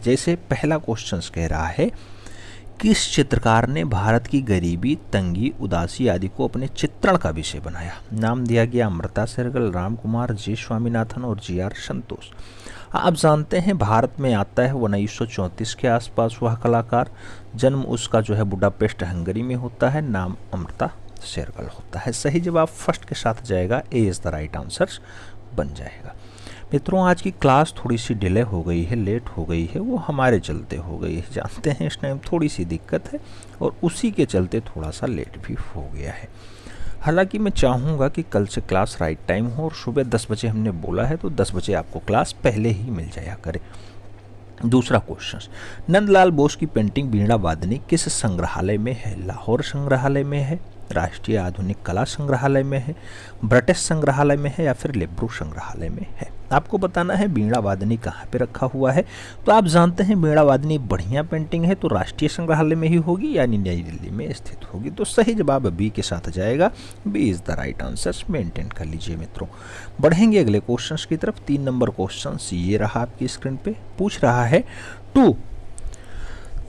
जैसे पहला क्वेश्चन कह रहा है, किस चित्रकार ने भारत की गरीबी, तंगी, उदासी आदि को अपने चित्रण का विषय बनाया? नाम दिया गया अमृता शेरगिल, राम कुमार, जी स्वामीनाथन और जी.आर. संतोष। आप जानते हैं भारत में आता है 1934 के आसपास वह कलाकार। जन्म उसका जो है बुडापेस्ट हंगरी में होता है। नाम अमृता शेरगिल होता है। सही जवाब फर्स्ट के साथ जाएगा, ए इज द राइट आंसर बन जाएगा। मित्रों, आज की क्लास थोड़ी सी डिले हो गई है, लेट हो गई है, वो हमारे चलते हो गई है। जानते हैं इस टाइम थोड़ी सी दिक्कत है और उसी के चलते थोड़ा सा लेट भी हो गया है। हालांकि मैं चाहूँगा कि कल से क्लास राइट टाइम हो और सुबह 10 बजे हमने बोला है तो 10 बजे आपको क्लास पहले ही मिल जाया करे। दूसरा क्वेश्चन, नंदलाल बोस की पेंटिंग वीणा वादनी किस संग्रहालय में है? लाहौर संग्रहालय में है, राष्ट्रीय आधुनिक कला संग्रहालय में है, ब्रिटिश संग्रहालय में है या फिर लेब्रू संग्रहालय में है? आपको बताना है वीणा वादनी कहाँ पे रखा हुआ है। तो आप जानते हैं वीणा वादनी बढ़िया पेंटिंग है तो राष्ट्रीय संग्रहालय में ही होगी, यानी नई दिल्ली में स्थित होगी। तो सही जवाब बी के साथ जाएगा, B is the right answer. Maintain कर लीजिए मित्रों। बढ़ेंगे अगले क्वेश्चन की तरफ। 3 नंबर क्वेश्चन ये रहा आपकी स्क्रीन पे। पूछ रहा है, टू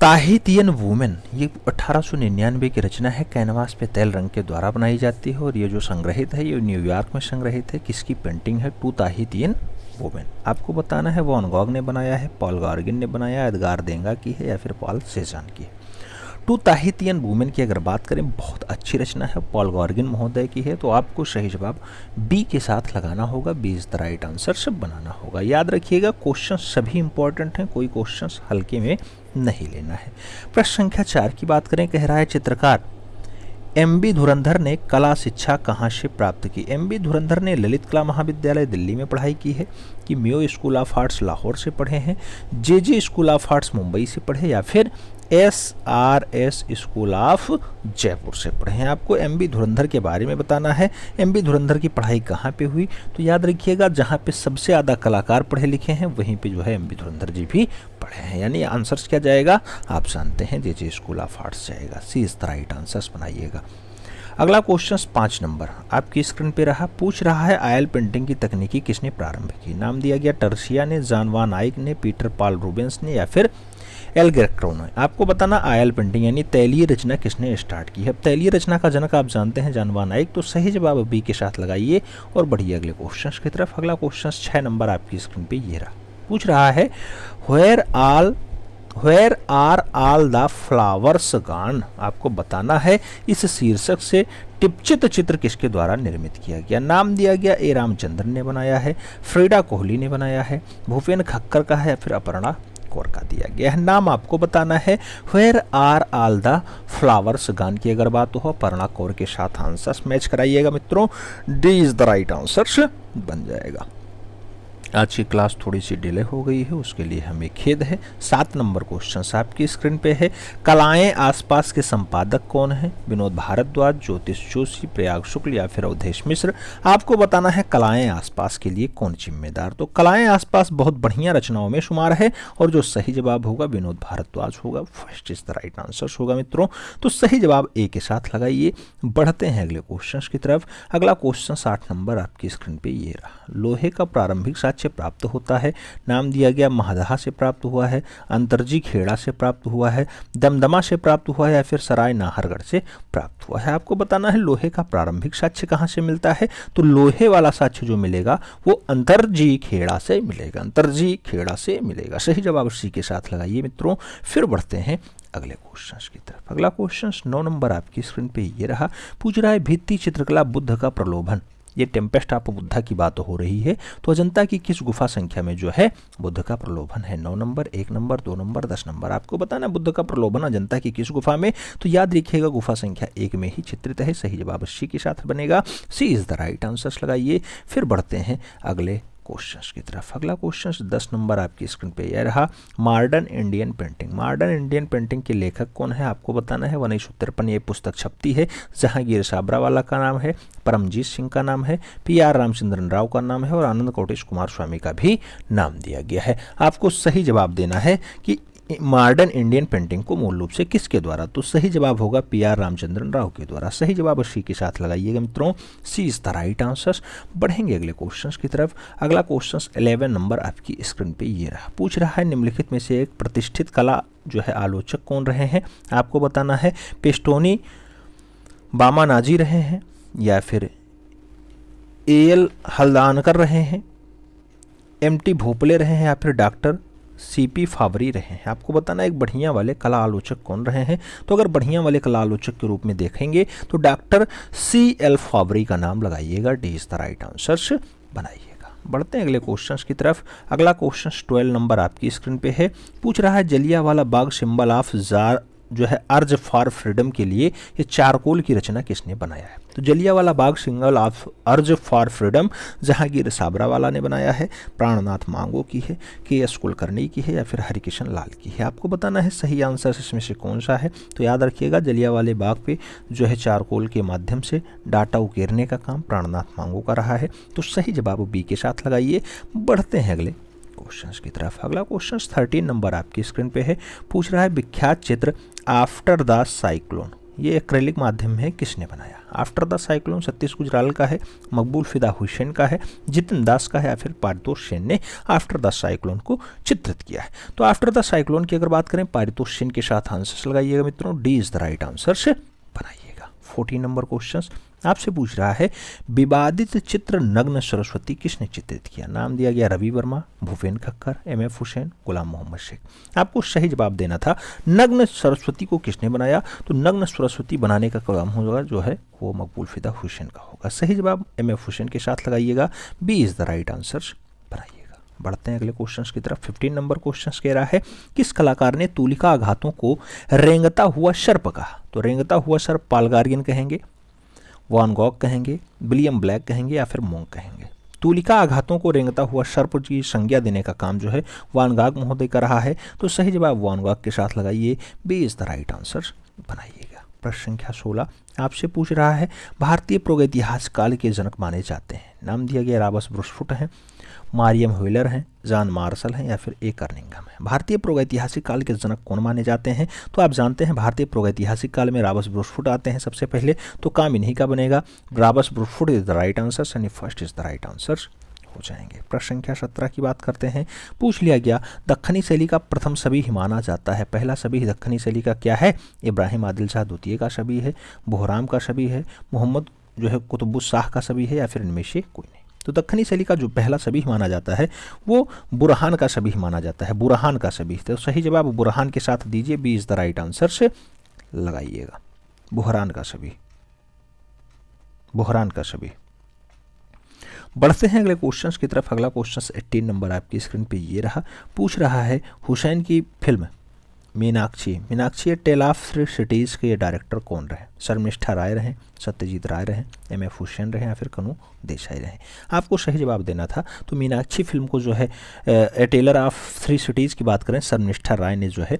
ताहितियन वुमेन, ये 1899 की रचना है। कैनवास पे तेल रंग के द्वारा बनाई जाती है और ये जो संग्रहित है ये न्यूयॉर्क में संग्रहित है। किसकी पेंटिंग है? Two Tahitian women. आपको बताना है वॉन गॉग ने बनाया है, पॉल गॉर्गिन ने बनाया, एडगार देंगा की है या फिर पॉल सेजान की है। टू ताहितियन वुमेन की अगर बात करें, बहुत अच्छी रचना है, पॉल गॉर्गिन महोदय की है। तो आपको सही जवाब बी के साथ लगाना होगा, B is the right answer सब बनाना होगा। याद रखिएगा क्वेश्चन सभी इंपॉर्टेंट हैं, कोई क्वेश्चन हल्के में नहीं लेना है। प्रश्न संख्या 4 की बात करें, कह रहा है चित्रकार एम.बी. धुरंधर ने कला शिक्षा कहाँ से प्राप्त की? एम.बी. धुरंधर ने ललित कला महाविद्यालय दिल्ली में पढ़ाई की है, कि Mayo school of arts Lahore से पढ़े हैं, जे स्कूल ऑफ आर्ट्स मुंबई से पढ़े या फिर SRS स्कूल ऑफ जयपुर से पढ़े हैं? आपको एम.बी. धुरंधर के बारे में बताना है। एम.बी. धुरंधर की पढ़ाई कहाँ पे हुई? तो याद रखिएगा जहाँ पे सबसे ज़्यादा कलाकार पढ़े लिखे हैं वहीं पे जो है एम.बी. धुरंधर जी भी पढ़े हैं। यानी आंसर्स क्या जाएगा? आप जानते हैं जे स्कूल ऑफ आर्ट्स जाएगा। सी इज द राइट आंसर्स बनाइएगा। अगला क्वेश्चन 5 नंबर आपकी स्क्रीन पे रहा। पूछ रहा है ऑयल पेंटिंग की तकनीकी किसने प्रारंभ की? नाम दिया गया टर्सिया ने, जान वान आइक ने, पीटर पॉल रूबेंस ने या फिर एल ग्रेक्रो ने? आपको बताना ऑयल पेंटिंग यानी तैलीय रचना किसने स्टार्ट की है? अब तैलीय रचना का जनक आप जानते हैं जान वान आइक। तो सही जवाब बी के साथ लगाइए और बढ़िए अगले क्वेश्चन की तरफ। अगला क्वेश्चन 6 नंबर आपकी स्क्रीन पे ये रहा। पूछ रहा है where are all the flowers gone? आपको बताना है इस शीर्षक से टिपचित चित्र किसके द्वारा निर्मित किया गया? नाम दिया गया ए रामचंद्रन ने बनाया है, फ्रीडा कोहली ने बनाया है, भूपेन खक्कर का है या फिर अपर्णा कौर का दिया गया है? नाम आपको बताना है। Where are all the flowers gone की अगर बात हो अपर्णा कौर के साथ आंसर्स मैच कराइएगा मित्रों। D is the right answer बन जाएगा। आज की क्लास थोड़ी सी डिले हो गई है, उसके लिए हमें खेद है। 7 नंबर क्वेश्चन आपकी स्क्रीन पे है। कलाएं आसपास के संपादक कौन हैं? विनोद भारद्वाज, ज्योतिष जोशी, प्रयाग शुक्ल या फिर अवधेश मिश्र? आपको बताना है कलाएं आसपास के लिए कौन जिम्मेदार। तो कलाएं आसपास बहुत बढ़िया रचनाओं में शुमार है और जो सही जवाब होगा विनोद भारद्वाज होगा। First is the right answer होगा मित्रों। तो सही जवाब ए के साथ लगाइए। बढ़ते हैं अगले क्वेश्चन की तरफ। अगला क्वेश्चन 8 नंबर आपकी स्क्रीन पे ये रहा। लोहे का प्रारंभिक साक्ष्य प्राप्त होता है। नाम दिया गया महदहा से प्राप्त हुआ है, अंतरजी खेड़ा से प्राप्त हुआ है, दमदमा से प्राप्त हुआ है या फिर सराय नाहरगढ़ से प्राप्त हुआ है? आपको बताना है लोहे का प्रारंभिक साक्ष्य कहाँ से मिलता है। तो लोहे वाला साक्ष्य जो मिलेगा वो अंतरजी खेड़ा से मिलेगा, अंतरजी खेड़ा से मिलेगा। सही जवाब सी के साथ लगाइए मित्रों। फिर बढ़ते हैं अगले क्वेश्चन की तरफ। अगला क्वेश्चन 9 नंबर आपकी स्क्रीन पे ये रहा। पूछ रहा है भित्ति चित्रकला बुद्ध का प्रलोभन। ये टेम्पेस्ट ऑफ बुद्धा की बात हो रही है। तो अजंता की किस गुफा संख्या में जो है बुद्ध का प्रलोभन है? 9 नंबर, 1 नंबर, 2 नंबर, 10 नंबर? आपको बताना बुद्ध का प्रलोभन अजंता की किस गुफा में? तो याद रखिएगा गुफा संख्या 1 में ही चित्रित है। सही जवाब सी के साथ बनेगा। सी इज द राइट आंसर लगाइए। फिर बढ़ते हैं अगले क्वेश्चंस की तरफ। अगला क्वेश्चन 10 नंबर आपकी स्क्रीन पे यह रहा। Modern Indian painting. Modern Indian painting के लेखक कौन है? आपको बताना है। 1953 ये पुस्तक छपती है। जहांगीर साबरावाला का नाम है, परमजीत सिंह का नाम है, PR रामचंद्रन राव का नाम है और आनंद कोटेश कुमार स्वामी का भी नाम दिया गया है। आपको सही जवाब देना है कि मॉडर्न इंडियन पेंटिंग को मूल रूप से किसके द्वारा? तो सही जवाब होगा PR रामचंद्रन राव के द्वारा। सही जवाब सी के साथ लगाइएगा मित्रों, सी इज द राइट आंसर। बढ़ेंगे अगले क्वेश्चंस की तरफ। अगला क्वेश्चन 11 नंबर आपकी स्क्रीन पे ये रहा। पूछ रहा है निम्नलिखित में से एक प्रतिष्ठित कला जो है आलोचक कौन रहे हैं? आपको बताना है पेस्टोनी बामानाजी रहे हैं, या फिर AL हल्दानकर रहे हैं, MT भोपले रहे हैं, या फिर डॉक्टर CP फावरी रहे हैं। आपको बताना एक बढ़िया वाले कला आलोचक कौन रहे हैं। तो अगर बढ़िया वाले कला आलोचक के रूप में देखेंगे तो डॉक्टर CL फावरी का नाम लगाइएगा, D is the right answer बनाइएगा। बढ़ते हैं अगले क्वेश्चंस की तरफ। अगला क्वेश्चन 12 नंबर आपकी स्क्रीन पे है। पूछ रहा है Jallianwala Bagh symbol of jar जो है अर्ज फॉर फ्रीडम के लिए ये चारकोल की रचना किसने बनाया है? तो Jallianwala Bagh symbol of urge for freedom Jehangir Sabavala ने बनाया है, प्राणनाथ मांगो की है, KS कुलकर्णी की है, या फिर हरिकिशन लाल की है। आपको बताना है सही आंसर इसमें से कौन सा है। तो याद रखिएगा जलियांवाले बाग पे जो है चारकोल के माध्यम से डाटा उकेरने का काम प्राणनाथ मांगो का रहा है। तो सही जवाब B के साथ लगाइए। बढ़ते हैं अगले क्वेश्चंस की तरफ। अगला क्वेश्चन 13 नंबर आपकी स्क्रीन पे है। पूछ रहा है विख्यात चित्र आफ्टर द साइक्लोन ये एक्रेलिक माध्यम में किसने बनाया? After the cyclone Satish Gujral का है, मकबूल फिदा हुसैन का है, जितिन दास का है, या फिर पारितोष सेन ने आफ्टर द साइक्लोन को चित्रित किया है। तो आफ्टर द साइक्लोन की अगर बात करें पारितोष सेन के साथ आंसर लगाइएगा मित्रों, D is the right answer से बनाइएगा। 14 नंबर क्वेश्चन आपसे पूछ रहा है विवादित चित्र नग्न सरस्वती किसने चित्रित किया? नाम दिया गया रवि वर्मा, भूपेन खक्कर, MF हुसैन, गुलाम मोहम्मद शेख। आपको सही जवाब देना था नग्न सरस्वती को किसने बनाया? तो नग्न सरस्वती बनाने का काम होगा जो है वो मकबूल फिदा हुसैन का होगा। सही जवाब MF हुसैन के साथ लगाइएगा, B is the right answer बनाइएगा। बढ़ते हैं अगले क्वेश्चंस की तरफ। 15 नंबर क्वेश्चंस कह रहा है किस कलाकार ने तूलिका आघातों को रेंगता हुआ सर्प कहा? तो रेंगता हुआ सर्प पाल गार्गिन कहेंगे, वान गॉग कहेंगे, विलियम ब्लैक कहेंगे, या फिर मोंग कहेंगे। तूलिका आघातों को रेंगता हुआ सर्प की संज्ञा देने का काम जो है वान गॉग महोदय का रहा है। तो सही जवाब वान गॉग के साथ लगाइए, B is the right answer बनाइएगा। प्रश्न संख्या 16 आपसे पूछ रहा है भारतीय प्रागैतिहासिक काल के जनक माने जाते हैं। नाम दिया गया रॉबर्ट ब्रूसफुट हैं, मारियम व्हीलर हैं, जॉन मार्शल हैं, या फिर A कर्निंघम है। भारतीय प्रागैतिहासिक काल के जनक कौन माने जाते हैं? तो आप जानते हैं भारतीय प्रागैतिहासिक काल में रॉबर्ट ब्रूसफुट आते हैं सबसे पहले, तो काम इन्हीं का बनेगा। Robert Bruce Foote is the right answer, यानी first is the right answer हो जाएंगे। प्रश्न संख्या 17 की बात करते हैं। पूछ लिया गया दक्खनी शैली का प्रथम सभी माना जाता है। पहला सभी दक्खनी शैली का क्या है? इब्राहिम आदिल शाह द्वितीय का सभी है, बोहराम का सभी है, मोहम्मद जो है कुतुबुस शाह का सभी है, या फिर इनमें से कोई नहीं। तो दक्खनी शैली का जो पहला सभी माना जाता है वो बुरहान का सभी माना जाता है, बुरहान का सभी। तो सही जवाब बुरहान के साथ दीजिए, B is the right answer से लगाइएगा, बुहरान का सभी, बुहरान का सभी। बढ़ते हैं अगले क्वेश्चंस की तरफ। अगला क्वेश्चन 18 नंबर आपकी स्क्रीन पे ये रहा। पूछ रहा है हुसैन की film Meenaxi tale of three cities के डायरेक्टर कौन रहे? शर्मिष्ठा राय रहे, सत्यजीत राय रहे, MF हुसैन रहे, या फिर कनू देसाई रहे। आपको सही जवाब देना था। तो मीनाक्षी फिल्म को जो है ए टेलर ऑफ थ्री सिटीज़ की बात करें शर्मिष्ठा राय ने जो है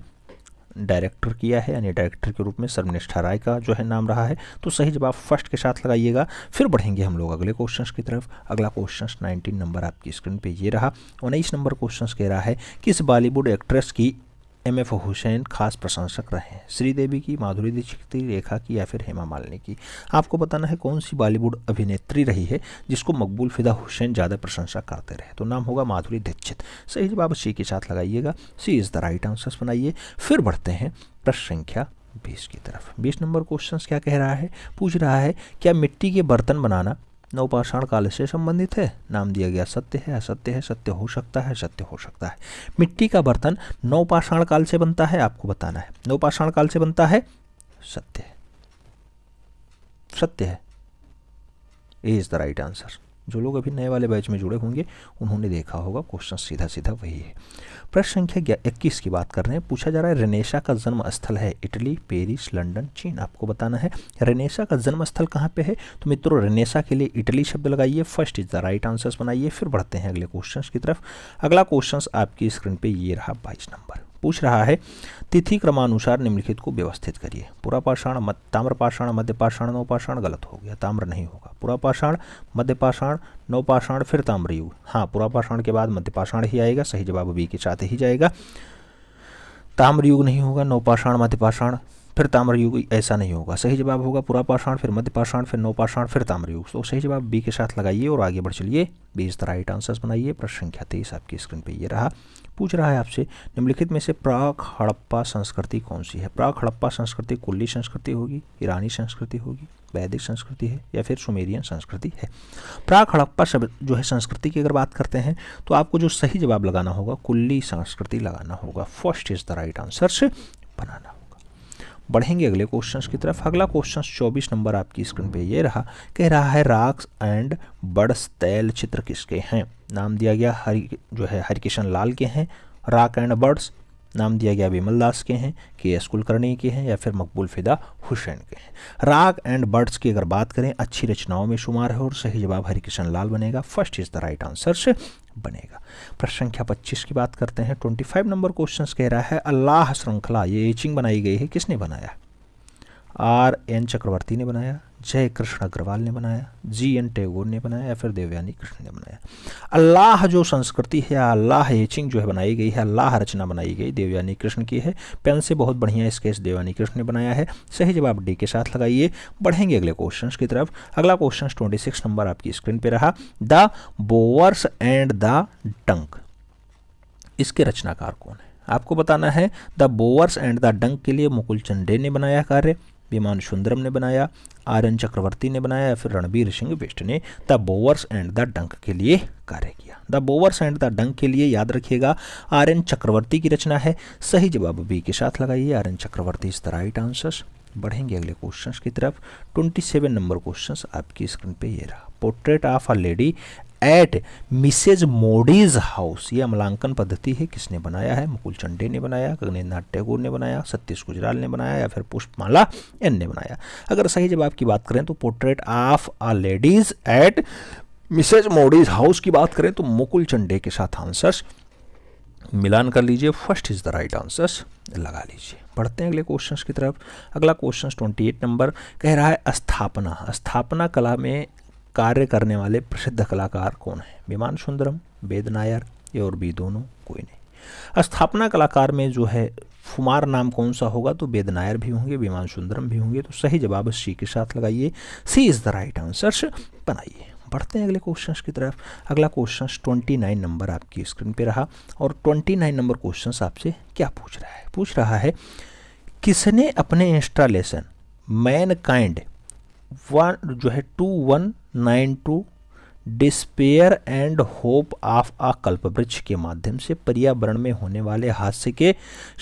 डायरेक्टर किया है, यानी डायरेक्टर के रूप में शर्मिष्ठा राय का जो है नाम रहा है। तो सही जवाब फर्स्ट के साथ लगाइएगा। फिर बढ़ेंगे हम लोग अगले क्वेश्चंस की तरफ। अगला क्वेश्चन 19 नंबर आपकी स्क्रीन पे ये रहा। 19 नंबर क्वेश्चन कह रहा है किस बॉलीवुड एक्ट्रेस की MF हुसैन खास प्रशंसक रहे हैं? श्रीदेवी की, माधुरी दीक्षित की, रेखा की, या फिर हेमा मालिनी की। आपको बताना है कौन सी बॉलीवुड अभिनेत्री रही है जिसको मकबूल फिदा हुसैन ज़्यादा प्रशंसा करते रहे? तो नाम होगा माधुरी दीक्षित। सही जवाब C के साथ लगाइएगा, C is the right answer बनाइए। फिर बढ़ते हैं प्रश्न संख्या 20 की तरफ। 20 नंबर क्वेश्चन क्या कह रहा है? पूछ रहा है क्या मिट्टी के बर्तन बनाना नवपाषाण काल से संबंधित है? नाम दिया गया सत्य है, असत्य है, सत्य हो सकता है, सत्य हो सकता है। मिट्टी का बर्तन नवपाषाण काल से बनता है, आपको बताना है। नवपाषाण काल से बनता है, सत्य है, सत्य है, ए इज द राइट आंसर। जो लोग अभी नए वाले बैच में जुड़े होंगे उन्होंने देखा होगा, क्वेश्चन सीधा सीधा वही है। प्रश्न संख्या 21 की बात कर रहे हैं। पूछा जा रहा है रेनेसा का जन्म स्थल है इटली, पेरिस, लंदन, चीन। आपको बताना है रेनेसा का जन्म स्थल कहाँ पे है? तो मित्रों रेनेसा के लिए इटली शब्द लगाइए, first is the right answer बनाइए। फिर बढ़ते हैं अगले क्वेश्चन की तरफ। अगला क्वेश्चन आपकी स्क्रीन पे ये रहा 22 नंबर। पूछ रहा है तिथि क्रमानुसार निम्नलिखित को व्यवस्थित करिए। पुरापाषाण, ताम्रपाषाण, मध्यपाषाण, नवपाषाण। गलत हो गया, ताम्र नहीं होगा। पुरापाषाण, मध्यपाषाण, नवपाषाण, फिर ताम्रयुग। हाँ, पुरापाषाण के बाद मध्यपाषाण ही आएगा। सही जवाब B के साथ ही जाएगा। ताम्र युग नहीं होगा, नवपाषाण मध्यपाषाण फिर ताम्र युग, ऐसा नहीं होगा। सही जवाब होगा पुरापाषाण, फिर मध्यपाषाण, फिर नवपाषाण, फिर ताम्र युग। तो सही जवाब बी के साथ लगाइए और आगे बढ़ चलिए। B is the right answers बनाइए। प्रश्न संख्या 23 आपकी स्क्रीन पे ये रहा। पूछ रहा है आपसे, निम्नलिखित में से प्राक हड़प्पा संस्कृति कौन सी है? प्राक हड़प्पा संस्कृति कुल्ली संस्कृति होगी, ईरानी संस्कृति होगी, वैदिक संस्कृति है, या फिर सुमेरियन संस्कृति है। प्राक हड़प्पा शब्द जो है संस्कृति की अगर बात करते हैं तो आपको जो सही जवाब लगाना होगा कुल्ली संस्कृति लगाना होगा। First is the right answer से बनाना होगा। बढ़ेंगे अगले क्वेश्चंस की तरफ। अगला क्वेश्चन 24 नंबर आपकी स्क्रीन पे ये रहा। कह रहा है राक्स एंड बर्ड्स तैल चित्र किसके हैं? नाम दिया गया हरिकिशन लाल के हैं। राक एंड बर्ड्स नाम दिया गया विमल दास के हैं, के.एस. कुलकर्णी के हैं, या फिर मकबूल फिदा हुसैन के हैं। राक एंड बर्ड्स की अगर बात करें अच्छी रचनाओं में शुमार है और सही जवाब हरिकिशन लाल बनेगा। First is the right answer से बनेगा। प्रश्न संख्या 25 की बात करते हैं। 25 नंबर क्वेश्चन कह रहा है अल्लाह श्रृंखला ये एचिंग बनाई गई है, किसने बनाया? R.N. चक्रवर्ती ने बनाया, जय कृष्ण अग्रवाल ने बनाया, G.N. टैगोर ने बनाया, या फिर देवयानी कृष्ण ने बनाया। अल्लाह जो संस्कृति है, अल्लाह एचिंग जो है बनाई गई है, अल्लाह रचना बनाई गई देवयानी कृष्ण की है। पेन से बहुत बढ़िया स्केच देवयानी कृष्ण ने बनाया है। सही जवाब डी के साथ लगाइए। बढ़ेंगे अगले क्वेश्चन की तरफ। अगला क्वेश्चन 26 नंबर आपकी स्क्रीन पे रहा। द बोवर्स एंड द डंक, इसके रचनाकार कौन है? आपको बताना है। द बोवर्स एंड द डंक के लिए मुकुल चंडे ने बनाया कार्य, विमान सुंदरम ने बनाया, R.N. चक्रवर्ती ने बनाया, या फिर रणबीर सिंह बिष्ट ने द बोवर्स एंड द डंक के लिए कार्य किया। द बोवर्स एंड द डंक के लिए याद रखिएगा R.N. चक्रवर्ती की रचना है। सही जवाब बी के साथ लगाइए। R.N. Chakravarti is the right answer. बढ़ेंगे अगले क्वेश्चंस की तरफ। 27 नंबर क्वेश्चंस आपकी स्क्रीन पे ये रहा। Portrait of a lady at Mrs Mody's house, ये अमलांकन पद्धति है, किसने बनाया है? मुकुल चंडे ने बनाया, गगनेन्द्र नाथ टैगोर ने बनाया, सतीश गुजराल ने बनाया, या फिर पुष्पमाला एन ने बनाया। अगर सही जवाब की बात करें तो portrait of a ladies at Mrs Mody's house की बात करें तो मुकुल चंडे के साथ आंसर्स मिलान कर लीजिए। First is the right answers लगा लीजिए। पढ़ते हैं अगले क्वेश्चन की तरफ। अगला क्वेश्चन 28 नंबर कह रहा है स्थापना, स्थापना कला में कार्य करने वाले प्रसिद्ध कलाकार कौन है? विमान सुंदरम, वेद नायर, ये और भी दोनों, कोई नहीं। स्थापना कलाकार में जो है फुमार नाम कौन सा होगा? तो वेद नायर भी होंगे, विमान सुंदरम भी होंगे। तो सही जवाब सी के साथ लगाइए। सी इज द राइट आंसर बनाइए। बढ़ते हैं अगले क्वेश्चंस की तरफ। अगला क्वेश्चन 29 नंबर आपकी स्क्रीन पे रहा। और 29 नंबर क्वेश्चन आपसे क्या पूछ रहा है? पूछ रहा है किसने अपने installation mankind 2192 despair and hope of a Kalpavriksha के माध्यम से पर्यावरण में होने वाले हादसे के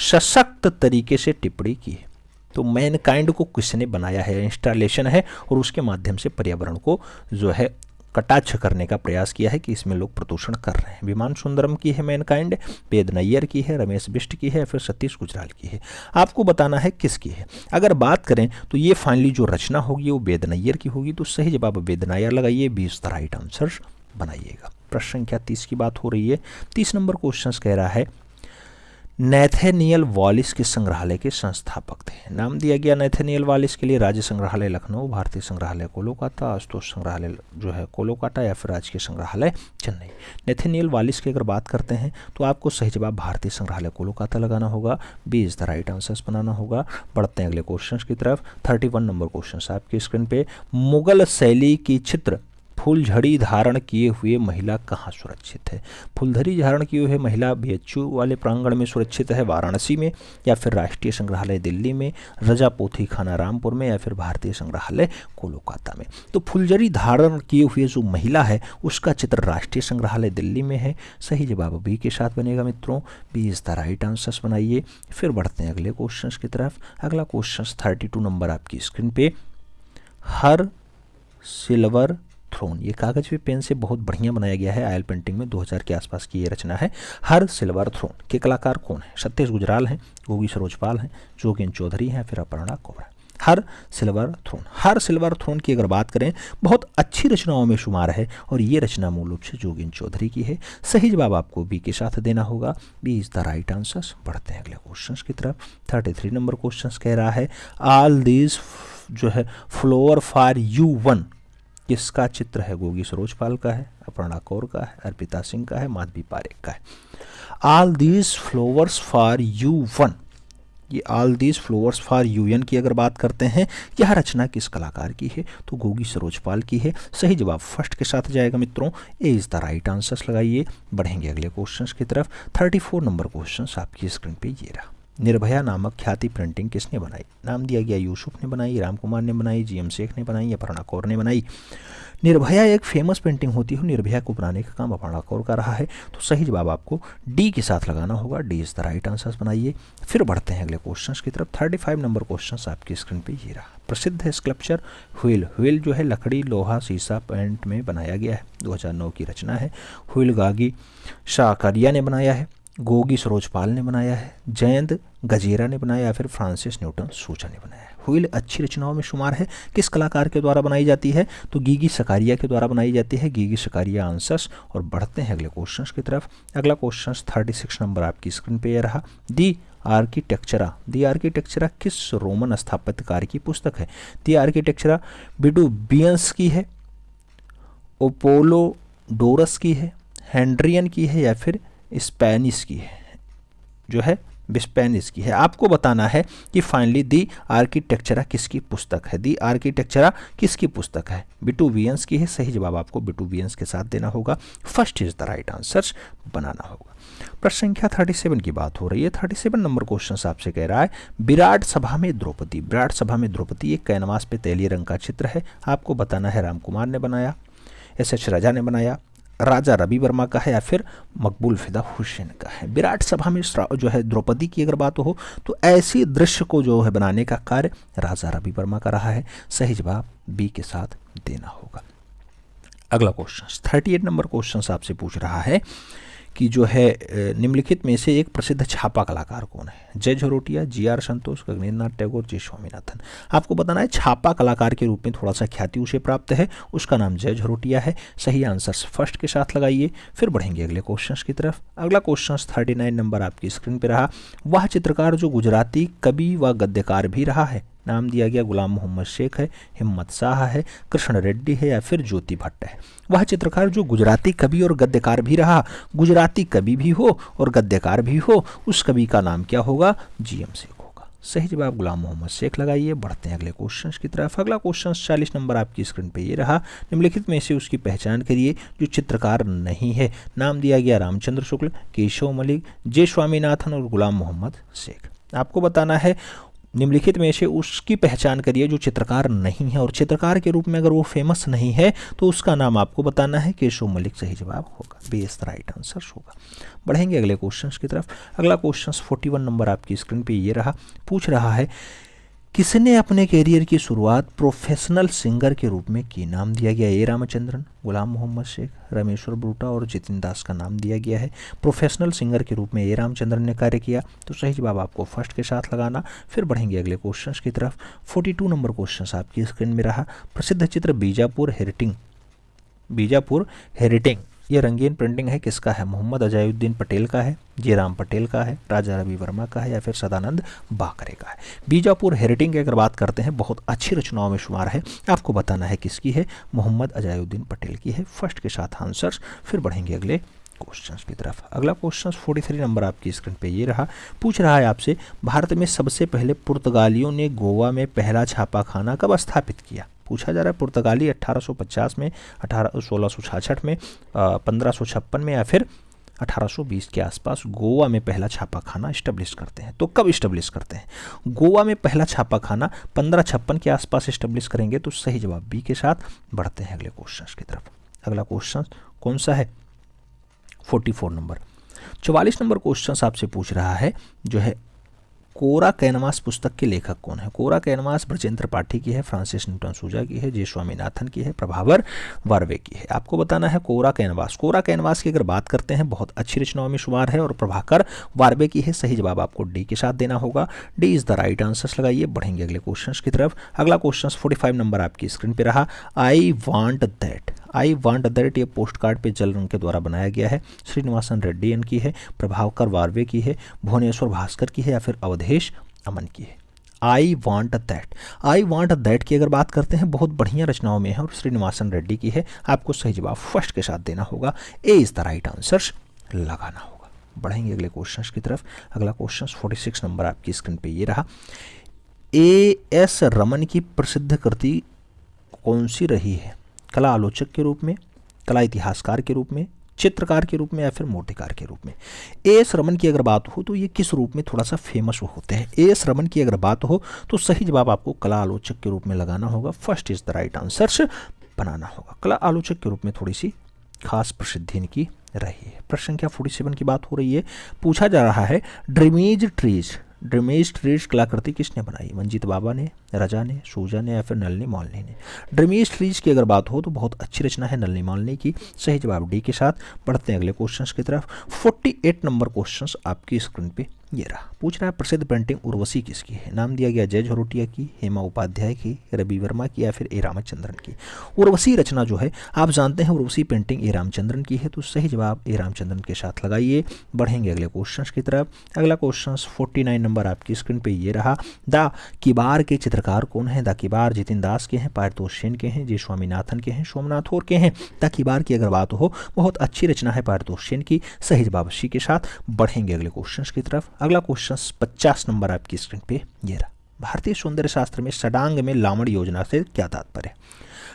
सशक्त तरीके से टिप्पणी की है? तो मैनकाइंड को किसने बनाया है? इंस्टॉलेशन है और उसके माध्यम से पर्यावरण को जो है कटाक्ष करने का प्रयास किया है कि इसमें लोग प्रदूषण कर रहे हैं। विमान सुंदरम की है मैनकाइंड, वेद नैयर की है, रमेश बिष्ट की है, फिर सतीश गुजराल की है। आपको बताना है किसकी है। अगर बात करें तो ये फाइनली जो रचना होगी वो वेद नैयर की होगी। तो सही जवाब वेद नैयर लगाइए। 20 द राइट आंसर बनाइएगा। प्रश्न संख्या 30 की बात हो रही है। 30 नंबर क्वेश्चन कह रहा है नैथेनियल वॉलिस के संग्रहालय के संस्थापक थे। नाम दिया गया नैथेनियल वॉलिस के लिए राज्य संग्रहालय लखनऊ, भारतीय संग्रहालय कोलकाता, आशुतोष संग्रहालय जो है कोलकाता, या फिर राजकीय संग्रहालय चेन्नई। नैथेनियल वॉलिस की अगर बात करते हैं तो आपको सही जवाब भारतीय संग्रहालय कोलकाता लगाना होगा। B is the right answers बनाना होगा। बढ़ते हैं अगले क्वेश्चन की तरफ। 31 नंबर क्वेश्चन आपकी स्क्रीन पे। मुगल शैली की चित्र फुलझड़ी धारण किए हुए महिला कहाँ सुरक्षित है? फुलझड़ी धारण किए हुए महिला BHU वाले प्रांगण में सुरक्षित है, वाराणसी में, या फिर राष्ट्रीय संग्रहालय दिल्ली में, रजा पोथी खाना रामपुर में, या फिर भारतीय संग्रहालय कोलकाता में। तो फुलझड़ी धारण किए हुए जो महिला है उसका चित्र राष्ट्रीय संग्रहालय दिल्ली में है। सही जवाब बी के साथ बनेगा मित्रों। B is the right answers बनाइए। फिर बढ़ते हैं अगले क्वेश्चन की तरफ। अगला क्वेश्चन 32 नंबर आपकी स्क्रीन पे। हर सिल्वर थ्रोन, ये कागज पे पेन से बहुत बढ़िया बनाया गया है। ऑयल पेंटिंग में 2000 के आसपास की ये रचना है। हर सिल्वर थ्रोन के कलाकार कौन है? सतीश गुजराल हैं, गोगी सरोजपाल हैं, जोगेंद्र चौधरी हैं, फिर अपर्णा कोरा। हर सिल्वर थ्रोन, हर सिल्वर थ्रोन की अगर बात करें बहुत अच्छी रचनाओं में शुमार है और ये रचना मूल रूप से जोगेंद्र चौधरी की है। सही जवाब आपको बी के साथ देना होगा। B is the right answer. बढ़ते हैं अगले क्वेश्चन की तरफ। 33 नंबर क्वेश्चन कह रहा है ऑल दीज जो है फ्लोवर फॉर यू वन किसका चित्र है? गोगी सरोजपाल का है, अपर्णा कौर का है, अर्पिता सिंह का है, माधवी पारेख का है। All these flowers for you one ये all these flowers for UN की अगर बात करते हैं, यह रचना किस कलाकार की है? तो गोगी सरोजपाल की है। सही जवाब फर्स्ट के साथ जाएगा मित्रों, ए इज द राइट आंसर लगाइए। बढ़ेंगे अगले क्वेश्चन की तरफ। 34 नंबर क्वेश्चन आपकी स्क्रीन पे ये रहा। निर्भया नामक ख्याति प्रिंटिंग किसने बनाई? नाम दिया गया यूसुफ ने बनाई, राम कुमार ने बनाई, जीएम शेख ने बनाई, अपर्णा कौर ने बनाई। निर्भया एक फेमस पेंटिंग होती है, निर्भया को बनाने का काम अपर्णा कौर का रहा है। तो सही जवाब आपको डी के साथ लगाना होगा, D is the right answer बनाइए। फिर बढ़ते हैं अगले क्वेश्चन की तरफ। 35 नंबर क्वेश्चन आपकी स्क्रीन पे ये रहा। प्रसिद्ध है स्कल्पचर व्हील। व्हील जो है लकड़ी, लोहा, शीशा, पेंट में बनाया गया है। 2009 की रचना है। व्हील गागी शाकरिया ने बनाया है, गोगी सरोजपाल ने बनाया है, जयंत गजेरा ने बनाया या फिर फ्रांसिस न्यूटन सूचा ने बनाया है। व्हील अच्छी रचनाओं में शुमार है। किस कलाकार के द्वारा बनाई जाती है? तो गीगी सकारिया के द्वारा बनाई जाती है, गीगी सकारिया आंसर्स। और बढ़ते हैं अगले क्वेश्चन की तरफ। अगला क्वेश्चन 36 नंबर आपकी स्क्रीन पे यह रहा। दी आर्किटेक्चरा किस रोमन स्थापत्यकार की पुस्तक है? दी आर्किटेक्चरा विडुबियंस की है, ओपोलोडोरस की है, हेनरियन की है या फिर स्पेनिश की है, जो है स्पेनिश की है। आपको बताना है कि फाइनली दी आर्किटेक्चरा किसकी पुस्तक है? दी आर्किटेक्चरा किसकी पुस्तक है? विटुवियंस की है। सही जवाब आपको विटुवियंस के साथ देना होगा, first is the right answer बनाना होगा। प्रश्न संख्या 37 की बात हो रही है। 37 नंबर क्वेश्चन आपसे कह रहा है विराट सभा में द्रौपदी। विराट सभा में द्रौपदी एक कैनवास पे तैलीय रंग का चित्र है। आपको बताना है राम कुमार ने बनाया, एस.एच. राजा ने बनाया, राजा रवि वर्मा का है या फिर मकबूल फिदा हुसैन का है। विराट सभा में जो है द्रौपदी की अगर बात हो तो ऐसी दृश्य को जो है बनाने का कार्य राजा रवि वर्मा का रहा है। सही जवाब बी के साथ देना होगा। अगला क्वेश्चन 38 नंबर क्वेश्चन आपसे पूछ रहा है कि जो है निम्नलिखित में से एक प्रसिद्ध छापा कलाकार कौन है? जय झरोटिया, जी.आर. संतोष, गगनेन्द्र नाथ टैगोर, जी स्वामीनाथन। आपको बताना है छापा कलाकार के रूप में थोड़ा सा ख्याति उसे प्राप्त है, उसका नाम जय झरोटिया है। सही आंसर फर्स्ट के साथ लगाइए। फिर बढ़ेंगे अगले क्वेश्चन की तरफ। अगला क्वेश्चन 39 नंबर आपकी स्क्रीन पर रहा। वह चित्रकार जो गुजराती कवि व गद्यकार भी रहा है। नाम दिया गया गुलाम मोहम्मद शेख है, हिम्मत शाह है, कृष्ण रेड्डी है या फिर ज्योति भट्ट है। वह चित्रकार जो गुजराती कवि और गद्यकार भी रहा, गुजराती कवि भी हो और गद्यकार भी हो, उस कवि का नाम क्या होगा? जीएम शेख होगा। सही जवाब गुलाम मोहम्मद शेख लगाइए। बढ़ते हैं अगले क्वेश्चन की तरफ। अगला क्वेश्चन 40 नंबर आपकी स्क्रीन पे ये रहा। निम्नलिखित में से उसकी पहचान करिए जो चित्रकार नहीं है। नाम दिया गया रामचंद्र शुक्ल, केशव मलिक, जे स्वामीनाथन और गुलाम मोहम्मद शेख। आपको बताना है निम्नलिखित में से उसकी पहचान करिए जो चित्रकार नहीं है, और चित्रकार के रूप में अगर वो फेमस नहीं है तो उसका नाम आपको बताना है केशव मलिक। सही जवाब होगा, B is the right answer होगा। बढ़ेंगे अगले क्वेश्चन की तरफ। अगला क्वेश्चन 41 नंबर आपकी स्क्रीन पे ये रहा। पूछ रहा है किसने अपने कैरियर की शुरुआत प्रोफेशनल सिंगर के रूप में की? नाम दिया गया ए रामचंद्रन, गुलाम मोहम्मद शेख, रमेश्वर ब्रूटा और जितिन दास का नाम दिया गया है। प्रोफेशनल सिंगर के रूप में ए रामचंद्रन ने कार्य किया। तो सही जवाब आपको फर्स्ट के साथ लगाना। फिर बढ़ेंगे अगले क्वेश्चन की तरफ। 42 नंबर क्वेश्चन आपकी स्क्रीन में रहा। प्रसिद्ध चित्र बीजापुर हेरिटिंग ये रंगीन प्रिंटिंग है, किसका है? मोहम्मद अजायुद्दीन पटेल का है, जयराम पटेल का है, राजा रवि वर्मा का है या फिर सदानंद बाकरे का है। बीजापुर हेरिटिंग की अगर बात करते हैं बहुत अच्छी रचनाओं में शुमार है। आपको बताना है किसकी है? मोहम्मद अजायुद्दीन पटेल की है, फर्स्ट के साथ आंसर्स। फिर बढ़ेंगे अगले क्वेश्चन की तरफ। अगला क्वेश्चन 43 नंबर आपकी स्क्रीन पे ये रहा। पूछ रहा है आपसे भारत में सबसे पहले पुर्तगालियों ने गोवा में पहला छापाखाना कब स्थापित किया? पूछा जा रहा है पुर्तगाली 1850 में, 1666 में, 1556 में या फिर 1820 के आसपास गोवा में पहला छापाखाना इस्टेब्लिश करते हैं। तो कब इस्टेब्लिश करते हैं? गोवा में पहला छापाखाना 1556 के आसपास इस्टेब्लिश करेंगे। तो सही जवाब बी के साथ। बढ़ते हैं अगले क्वेश्चन की तरफ। अगला क्वेश्चन कौन सा है? 44 नंबर। 44 नंबर क्वेश्चन आपसे पूछ रहा है जो है कोरा कैनवास पुस्तक के लेखक कौन है? कोरा कैनवास ब्रजेंद्र पाठी की है, फ्रांसिस न्यूटन सूजा की है, जे स्वामीनाथन की है, प्रभावर वार्वे की है। आपको बताना है कोरा कैनवास। कोरा कैनवास की अगर बात करते हैं बहुत अच्छी रचनाओं में शुमार है और प्रभाकर वार्वे की है। सही जवाब आपको डी के साथ देना होगा, D is the right answer लगाइए। बढ़ेंगे अगले क्वेश्चन की तरफ। अगला क्वेश्चन 45 नंबर आपकी स्क्रीन पर रहा। आई वांट दैट ये पोस्ट कार्ड पे जल रंग के द्वारा बनाया गया है। श्रीनिवासन रेड्डी की है, प्रभाकर वार्वे की है, भुवनेश्वर भास्कर की है या फिर अवधेश अमन की है। आई वांट दैट की अगर बात करते हैं बहुत बढ़िया रचनाओं में है और श्रीनिवासन रेड्डी की है। आपको सही जवाब फर्स्ट के साथ देना होगा, ए इज द राइट आंसर लगाना होगा। बढ़ेंगे अगले क्वेश्चन की तरफ। अगला क्वेश्चन 46 नंबर आपकी स्क्रीन पे ये रहा। ए.एस. रमन की प्रसिद्ध कृति कौन सी रही है? कला आलोचक के रूप में, कला इतिहासकार के रूप में, चित्रकार के रूप में या फिर मूर्तिकार के रूप में। ए.एस. रमन की अगर बात हो तो ये किस रूप में थोड़ा सा फेमस होते हैं? ए.एस. रमन की अगर बात हो तो सही जवाब आपको कला आलोचक के रूप में लगाना होगा। First is the right answer बनाना होगा। कला आलोचक के रूप में थोड़ी सी खास प्रसिद्धि इनकी रही है। प्रश्न संख्या 47 की बात हो रही है। पूछा जा रहा है ड्रीमेज ट्रीज कलाकृति किसने बनाई? मंजीत बाबा ने, रजा ने, सूजा ने या फिर नलिनी मौलनी ने। ड्रीमेज ट्रीज की अगर बात हो तो बहुत अच्छी रचना है नलिनी मौलनी की। सही जवाब डी के साथ। बढ़ते हैं अगले क्वेश्चन की तरफ। 48 नंबर क्वेश्चन आपकी स्क्रीन पे ये रहा। पूछ रहा है प्रसिद्ध पेंटिंग उर्वशी किसकी है? नाम दिया गया जय झरोटिया की, हेमा उपाध्याय की, रवि वर्मा की या फिर ए रामचंद्रन की। उर्वशी रचना जो है आप जानते हैं उर्वशी पेंटिंग ए रामचंद्रन की है, तो सही जवाब ए रामचंद्रन के साथ लगाइए। बढ़ेंगे अगले क्वेश्चन की तरफ। अगला क्वेश्चन 49 नंबर आपकी स्क्रीन पे ये रहा। द किबार के चित्रकार कौन है? द किबार जितिन दास के हैं, पारितोष सेन के हैं, जी स्वामीनाथन के हैं, सोमनाथ और के हैं। द किबार की अगर बात हो बहुत अच्छी रचना है पारितोष सेन की। सही जवाब सी के साथ। बढ़ेंगे अगले क्वेश्चन की तरफ। अगला क्वेश्चन 50 नंबर आपकी स्क्रीन पे ये रहा। भारतीय सौंदर्य शास्त्र में षडांग में लावण योजना से क्या तात्पर्य?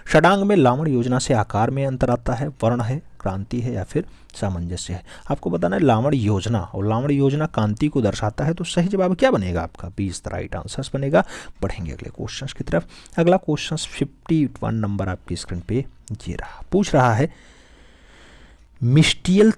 षडांग में लावण योजना से आकार में अंतर आता है, वर्ण है, क्रांति है या फिर सामंजस्य है। आपको बताना है लावण योजना, और लावण योजना कांति को दर्शाता है, तो सही जवाब क्या बनेगा आपका? 20 द राइट आंसर बनेगा। बढ़ेंगे अगले क्वेश्चन की तरफ। अगला क्वेश्चन 51 नंबर आपकी स्क्रीन पे ये रहा। पूछ रहा है मिस्टियल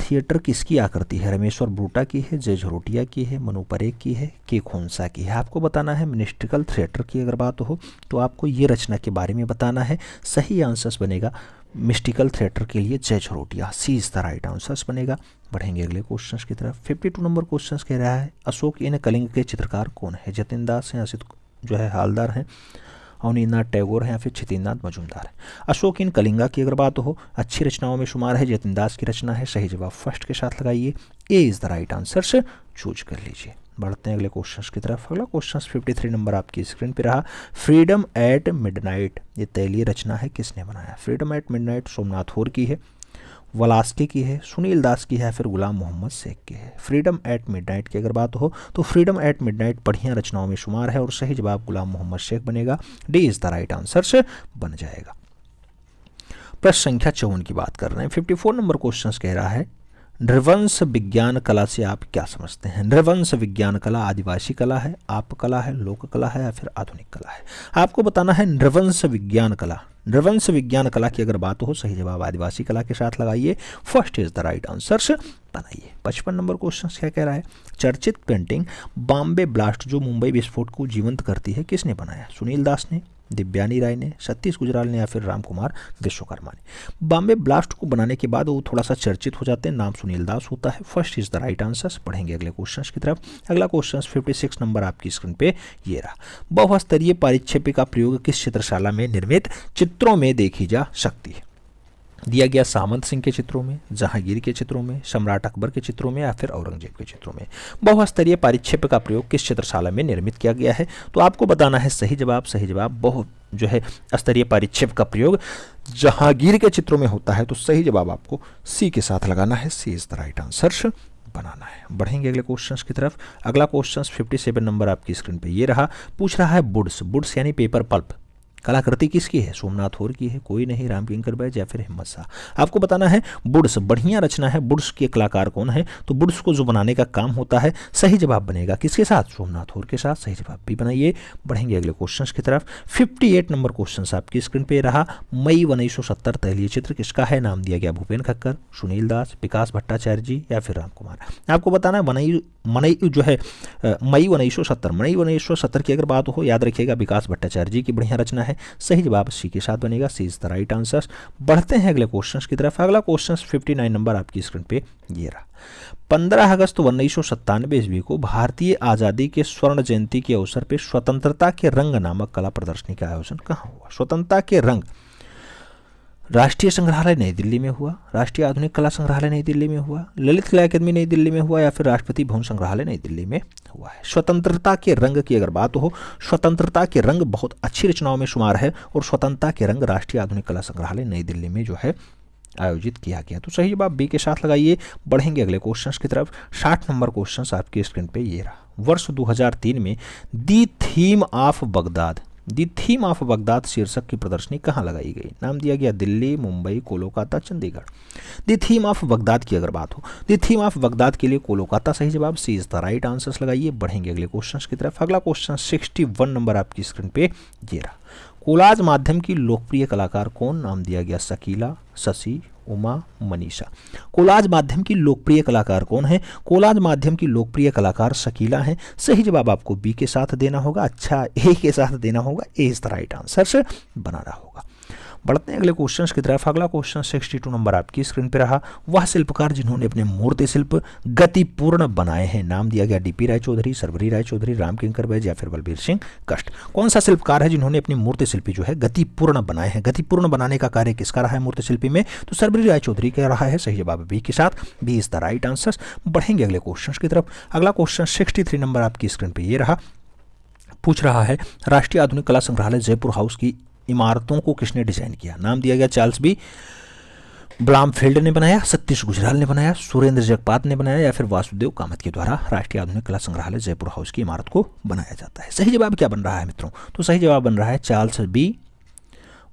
थिएटर किसकी आकृति है? रमेश्वर ब्रूटा की है, जय झरोटिया की है, मनु परेख की है, के खोंसा की है। आपको बताना है मिस्टिकल थिएटर की अगर बात हो तो आपको ये रचना के बारे में बताना है। सही आंसर बनेगा मिस्टिकल थिएटर के लिए जय झरोटिया। सी इज द राइट आंसर बनेगा। बढ़ेंगे अगले क्वेश्चन की तरफ। 52 नंबर क्वेश्चन कह रहा है अशोक इन कलिंग के चित्रकार कौन है? जतिन दास हैं, असित जो है हालदार हैं, अवनीन्द्रनाथ टैगोर हैं या फिर छितिन्द्रनाथ मजूमदार है। अशोक इन कलिंगा की अगर बात हो अच्छी रचनाओं में शुमार है, जतिन दास की रचना है। सही जवाब फर्स्ट के साथ लगाइए। ए इज द राइट आंसर से चूज कर लीजिए। बढ़ते हैं अगले क्वेश्चन की तरफ। अगला क्वेश्चन 53 नंबर आपकी स्क्रीन पे रहा। फ्रीडम एट मिडनाइट ये तैलीय रचना है, किसने बनाया? फ्रीडम एट मिडनाइट सोमनाथ होर की है, वलास्के की है, सुनील दास की है, फिर गुलाम मोहम्मद शेख की है। फ्रीडम एट मिडनाइट की अगर बात हो तो फ्रीडम एट मिडनाइट बढ़िया रचनाओं में शुमार है और सही जवाब गुलाम मोहम्मद शेख बनेगा। D is the right answer से बन जाएगा। प्रश्न संख्या 54 की बात कर रहे हैं। 54 नंबर क्वेश्चन कह रहा है नृवंश विज्ञान कला से आप क्या समझते हैं? नृवंश विज्ञान कला आदिवासी कला है, आप कला है, लोक कला है या फिर आधुनिक कला है। आपको बताना है नृवंश विज्ञान कला। नृवंश विज्ञान कला की अगर बात हो सही जवाब आदिवासी कला के साथ लगाइए। First is the right answer बनाइए। 55 नंबर क्वेश्चन क्या कह रहा है? चर्चित पेंटिंग बॉम्बे ब्लास्ट जो मुंबई विस्फोट को जीवंत करती है किसने बनाया? सुनील दास ने, दिव्यानी राय ने, सतीश गुजराल ने या फिर रामकुमार विश्वकर्मा ने। बॉम्बे ब्लास्ट को बनाने के बाद वो थोड़ा सा चर्चित हो जाते हैं, नाम सुनील दास होता है। First is the right answer. पढ़ेंगे अगले क्वेश्चन की तरफ। अगला क्वेश्चन 56 नंबर आपकी स्क्रीन पे ये रहा। बहुस्तरीय परिक्षेप्य का प्रयोग किस चित्रशाला में निर्मित चित्रों में देखी जा सकती है? दिया गया सामंत सिंह के चित्रों में, जहांगीर के चित्रों में, सम्राट अकबर के चित्रों में या फिर औरंगजेब के चित्रों में। बहुस्तरीय परिक्षेप्य का प्रयोग किस चित्रशाला में निर्मित किया गया है? तो आपको बताना है सही जवाब। सही जवाब बहु जो है स्तरीय परिक्षेप का प्रयोग जहांगीर के चित्रों में होता है, तो सही जवाब आपको सी के साथ लगाना है। सी इज द राइट आंसर बनाना है। बढ़ेंगे अगले क्वेश्चन की तरफ। अगला क्वेश्चन 57 नंबर आपकी स्क्रीन पे ये रहा। पूछ रहा है बुड्स यानी पेपर पल्प कलाकृति किसकी है? सोमनाथ होर की है, कोई नहीं, रामकिंकर बैज या फिर हिम्मत शाह। आपको बताना है बुड्स बढ़िया रचना है। बुड्स के कलाकार कौन है? तो बुड्स को जो बनाने का काम होता है सही जवाब बनेगा किसके साथ? सोमनाथ होर के साथ। सही जवाब भी बनाइए। बढ़ेंगे अगले क्वेश्चन की तरफ। 58 नंबर क्वेश्चन आपकी स्क्रीन पे रहा। मई 1970 तैलीय चित्र किसका है? नाम दिया गया भूपेन खक्कर, सुनील दास, विकास भट्टाचार्य जी या फिर रामकुमार। आपको बताना है मई जो है मई 1970 की अगर बात हो याद रखिएगा विकास भट्टाचार्य जी की बढ़िया रचना है। सही जवाब सी के साथ बनेगा। सी इज द राइट आंसर। बढ़ते हैं अगले क्वेश्चन की तरफ। अगला क्वेश्चन 59 नंबर आपकी स्क्रीन पे ये रहा। 15 अगस्त 1997 ईस्वी को भारतीय आज़ादी के स्वर्ण जयंती के अवसर पर स्वतंत्रता के रंग नामक कला प्रदर्शनी का आयोजन कहाँ हुआ? स्वतंत्रता के रंग राष्ट्रीय संग्रहालय नई दिल्ली में हुआ, राष्ट्रीय आधुनिक कला संग्रहालय नई दिल्ली में हुआ, ललित कला अकादमी नई दिल्ली में हुआ या फिर राष्ट्रपति भवन संग्रहालय नई दिल्ली में हुआ है। स्वतंत्रता के रंग की अगर बात हो, स्वतंत्रता के रंग बहुत अच्छी रचनाओं में शुमार है और स्वतंत्रता के रंग राष्ट्रीय आधुनिक कला संग्रहालय नई दिल्ली में जो है आयोजित किया गया। तो सही जवाब बी के साथ लगाइए। बढ़ेंगे अगले क्वेश्चन की तरफ। 60 नंबर क्वेश्चन आपकी स्क्रीन पे ये रहा। वर्ष 2003 में दी थीम ऑफ बगदाद शीर्षक की प्रदर्शनी कहाँ लगाई गई? नाम दिया गया दिल्ली, मुंबई, कोलकाता, चंडीगढ़। दी थीम ऑफ बगदाद की अगर बात हो, दी थीम ऑफ बगदाद के लिए कोलकाता सही जवाब, सी इज द राइट आंसर्स लगाइए। बढ़ेंगे अगले क्वेश्चन की तरफ। अगला क्वेश्चन 61 नंबर आपकी स्क्रीन पे ये रहा। कोलाज माध्यम की लोकप्रिय कलाकार कौन? नाम दिया गया शकीला, शशि, उमा, मनीषा। कोलाज माध्यम की लोकप्रिय कलाकार कौन है? कोलाज माध्यम की लोकप्रिय कलाकार शकीला है। सही जवाब आपको बी के साथ देना होगा, अच्छा ए के साथ देना होगा। ए इज द राइट आंसर से बनाना होगा। बढ़ते हैं अगले क्वेश्चन की तरफ। अगला क्वेश्चन 62 नंबर आपकी स्क्रीन पे रहा। वह शिल्पकार जिन्होंने अपने मूर्ति शिल्प गतिपूर्ण बनाए हैं? नाम दिया गया डीपी रायचौधरी, सर्वरी रायचौधरी, राम किंकर बैज या फिर बलबीर सिंह कष्ट। कौन सा शिल्पकार है जिन्होंने अपनी मूर्ति शिल्पी जो है गतिपूर्ण बनाए हैं? गतिपूर्ण बनाने का कार्य किसका रहा है मूर्ति शिल्पी में? तो सर्वरी रायचौधरी का रहा है। सही जवाब बी के साथ, B is the right answer. बढ़ेंगे अगले क्वेश्चन की तरफ। अगला क्वेश्चन 63 नंबर आपकी स्क्रीन पर ये रहा। पूछ रहा है राष्ट्रीय आधुनिक कला संग्रहालय जयपुर हाउस की इमारतों को किसने डिजाइन किया? नाम दिया गया चार्ल्स बी ब्लामफील्ड ने बनाया, सतीश गुजराल ने बनाया, सुरेंद्र जगपात ने बनाया या फिर वासुदेव कामत के द्वारा राष्ट्रीय आधुनिक कला संग्रहालय जयपुर हाउस की इमारत को बनाया जाता है। सही जवाब क्या बन रहा है मित्रों? तो सही जवाब बन रहा है चार्ल्स बी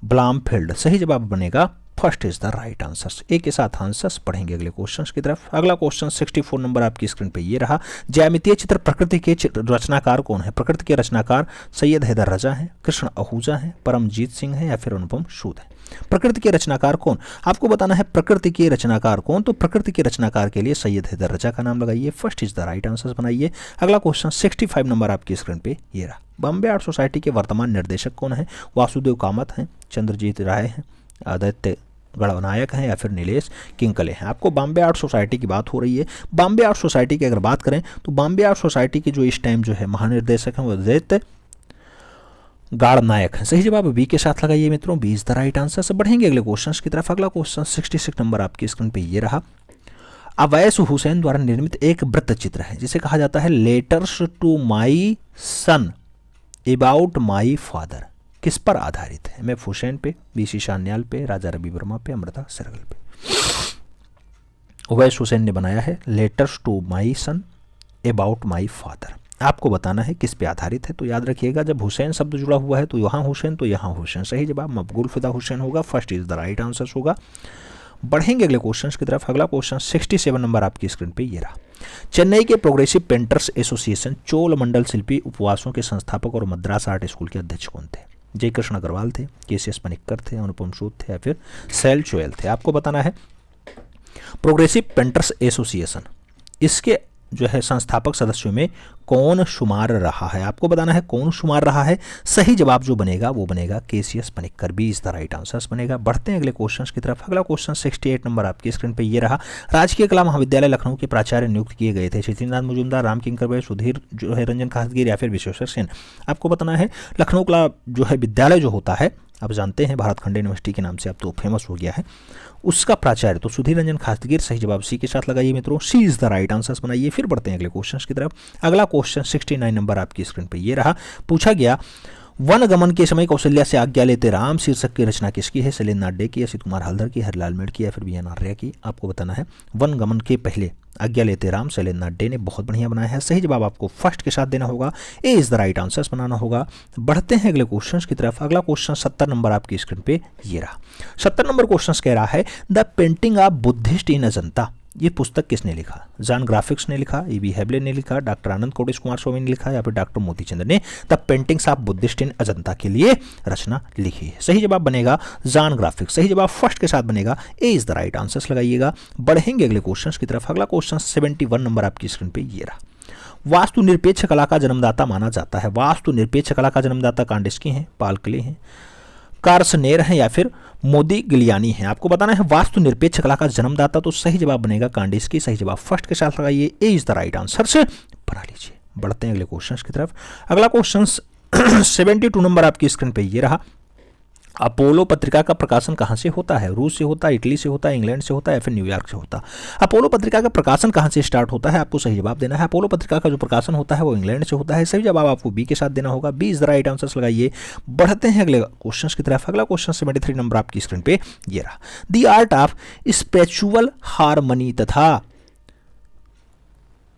ब्लामफील्ड। सही जवाब बनेगा first is the right answer. A के साथ आंसर्स। पढ़ेंगे अगले क्वेश्चन की तरफ। अगला क्वेश्चन 64 नंबर आपकी स्क्रीन पे ये रहा। ज्यामितीय चित्र प्रकृति के रचनाकार कौन है? प्रकृति के रचनाकार सैयद हैदर रजा है, कृष्ण आहूजा है, परमजीत सिंह है या फिर अनुपम सूद है। प्रकृति के रचनाकार कौन? आपको बताना है प्रकृति के रचनाकार कौन। तो प्रकृति के रचनाकार के लिए सैयद हैदर रजा का नाम लगाइए। First is the right answer बनाइए। अगला क्वेश्चन 65 नंबर आपकी स्क्रीन पे ये रहा। बॉम्बे आर्ट सोसाइटी के वर्तमान निर्देशक कौन है? वासुदेव कामत हैं, चंद्रजीत राय हैं, आदित्य गणनायक हैं या फिर नीलेश किंकले हैं। आपको बॉम्बे आर्ट सोसाइटी की बात हो रही है। बॉम्बे आर्ट सोसाइटी की अगर बात करें तो बॉम्बे आर्ट सोसाइटी के जो इस टाइम जो है महानिर्देशक हैं वो आदित्य गणनायक है। सही जवाब बी के साथ लगाइए मित्रों, B is the right answer. से बढ़ेंगे अगले क्वेश्चन की तरफ। अगला क्वेश्चन 66 नंबर आपकी स्क्रीन पे ये रहा। अवैस हुसैन द्वारा निर्मित एक वृत्त चित्र है जिसे कहा जाता है letters to my son about my father. किस पर आधारित है? एम एफ हुसैन पे, बीसी शान्याल पे, राजा रवि वर्मा पे, अमृता सरगल पे। अवैस हुसैन ने बनाया है letters to my son about my father. आपको बताना है किस पे आधारित है। तो याद रखिएगा जब हुसैन शब्द जुड़ा हुआ है तो यहाँ हुसैन तो यहाँ हुसैन। सही जवाब मकबूल फिदा हुसैन होगा। First is the right answer होगा। बढ़ेंगे अगले क्वेश्चन की तरफ। अगला क्वेश्चन 67 नंबर आपकी स्क्रीन पे ये रहा। चेन्नई के प्रोग्रेसिव पेंटर्स एसोसिएशन चोल मंडल शिल्पी उपवासों के संस्थापक और मद्रास आर्ट स्कूल के अध्यक्ष कौन थे? जयकृष्ण अग्रवाल थे, केसीएस पनिक्कर थे, अनुपम सूद थे या फिर सैल चोयल थे। आपको बताना है प्रोग्रेसिव पेंटर्स एसोसिएशन इसके जो है संस्थापक सदस्यों में कौन शुमार रहा है? आपको बताना है कौन शुमार रहा है। सही जवाब जो बनेगा वो बनेगा KCS Panikkar. B is the right answer बनेगा। बढ़ते हैं अगले क्वेश्चन की तरफ। अगला क्वेश्चन 68 नंबर आपकी स्क्रीन पे ये रहा। राजकीय कला महाविद्यालय लखनऊ के प्राचार्य नियुक्त किए गए थे शशिनाथ मुजुमदार, राम किंकर बैज, सुधीर जो है रंजन खासगीर या फिर विश्वेश्वर सेन। आपको बताना है लखनऊ कला जो है विद्यालय जो होता है आप जानते हैं भारत खंड यूनिवर्सिटी के नाम से अब तो फेमस हो गया है, उसका प्राचार्य तो सुधीर रंजन खासगीर। सही जवाब सी के साथ लगाइए मित्रों, सी इज द राइट आंसर बनाइए। फिर बढ़ते हैं अगले क्वेश्चन की तरफ। अगला क्वेश्चन 69 नंबर आपकी स्क्रीन पर ये रहा। पूछा गया वन गमन के समय कौशल्या से आज्ञा लेते राम शीर्षक की रचना किसकी है? शैलेंद्र नाडे की, असित कुमार हल्दर की, हरिलाल मेड़ की या फिर बी एन आर्या की। आपको बताना है वन गमन के पहले आज्ञा लेते राम शैलेंद्र नाडे ने बहुत बढ़िया बनाया है। सही जवाब आपको फर्स्ट के साथ देना होगा। ए इज द राइट आंसर बनाना होगा। बढ़ते हैं अगले क्वेश्चन की तरफ। अगला क्वेश्चन 70 नंबर आपकी स्क्रीन पे ये रहा। 70 नंबर क्वेश्चन कह रहा है द पेंटिंग ऑफ बुद्धिस्ट इन अजंता। ये पुस्तक किसने लिखा? जॉन ग्राफिक्स ने लिखा, ई बी हेबले ने लिखा, डॉक्टर आनंद कोटेश कुमार स्वामी ने लिखा या फिर डॉक्टर मोतीचंद्र ने द पेंटिंग्स ऑफ बुद्धिस्ट इन अजंता के लिए रचना लिखी है। सही जवाब बनेगा जॉन ग्राफिक्स। सही जवाब फर्स्ट के साथ बनेगा। ए इज द राइट आंसर लगाइएगा। बढ़ेंगे अगले क्वेश्चन की तरफ। अगला क्वेश्चन 71 नंबर आपकी स्क्रीन पे ये रहा। वास्तु निरपेक्ष कला का जन्मदाता माना जाता है। वास्तु निरपेक्ष कला का जन्मदाता कांडिस्की हैं, पाल क्ले हैं, कार्सनेर हैं या फिर मोदी गिलियानी हैं। आपको बताना है वास्तु निरपेक्ष कला का जन्मदाता, तो सही जवाब बनेगा कांडिस्की। सही जवाब फर्स्ट के साथ लगाइए। ए इज द राइट आंसर से बना लीजिए। बढ़ते हैं अगले क्वेश्चन की तरफ। अगला क्वेश्चन 72 नंबर आपकी स्क्रीन पे ये रहा। अपोलो पत्रिका का प्रकाशन कहाँ से होता है? रूस से होता है, इटली से होता है, इंग्लैंड से होता है या फिर न्यूयॉर्क से होता है? अपोलो पत्रिका का प्रकाशन कहाँ से स्टार्ट होता है? आपको सही जवाब देना है। अपोलो पत्रिका का जो प्रकाशन होता है वो इंग्लैंड से होता है। सही जवाब आपको बी के साथ देना होगा। B is the right answer लगाइए। बढ़ते हैं अगले क्वेश्चन की तरफ। अगला क्वेश्चन 73 नंबर आपकी स्क्रीन पे ये रहा। The art of spiritual harmony तथा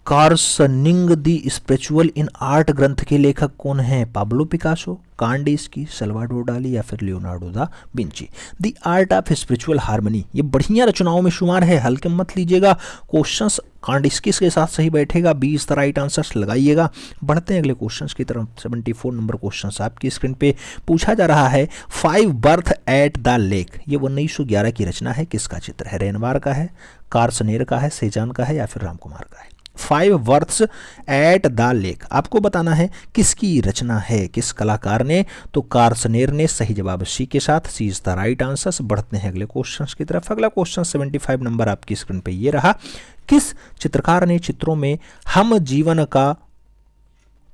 कार्सनिंग द स्पिरिचुअल इन आर्ट ग्रंथ के लेखक कौन हैं? पाब्लो पिकासो, कांडिस्की, सल्वाडोर डाली या फिर Leonardo da Vinci? The art of spiritual harmony ये बढ़िया रचनाओं में शुमार है, हल्के मत लीजिएगा। क्वेश्चंस कांडिस्की के साथ सही बैठेगा। 20 द राइट आंसर लगाइएगा। बढ़ते हैं अगले क्वेश्चंस की तरफ। 74 नंबर क्वेश्चन आपकी स्क्रीन पे पूछा जा रहा है। 5 बर्थ एट द लेक ये 1911 की रचना है, किसका चित्र है? रेनवार का है, कार्सनेर का है, सेजान का है या फिर राम कुमार का है? 5 बर्थ्स एट द लेक आपको बताना है किसकी रचना है, किस कलाकार ने? तो कार्सनेर ने। सही जवाब सी के साथ, सी इज द राइट आंसर। बढ़ते हैं अगले क्वेश्चन की तरफ। अगला क्वेश्चन 75 नंबर आपकी स्क्रीन पे ये रहा। किस चित्रकार ने चित्रों में हम जीवन का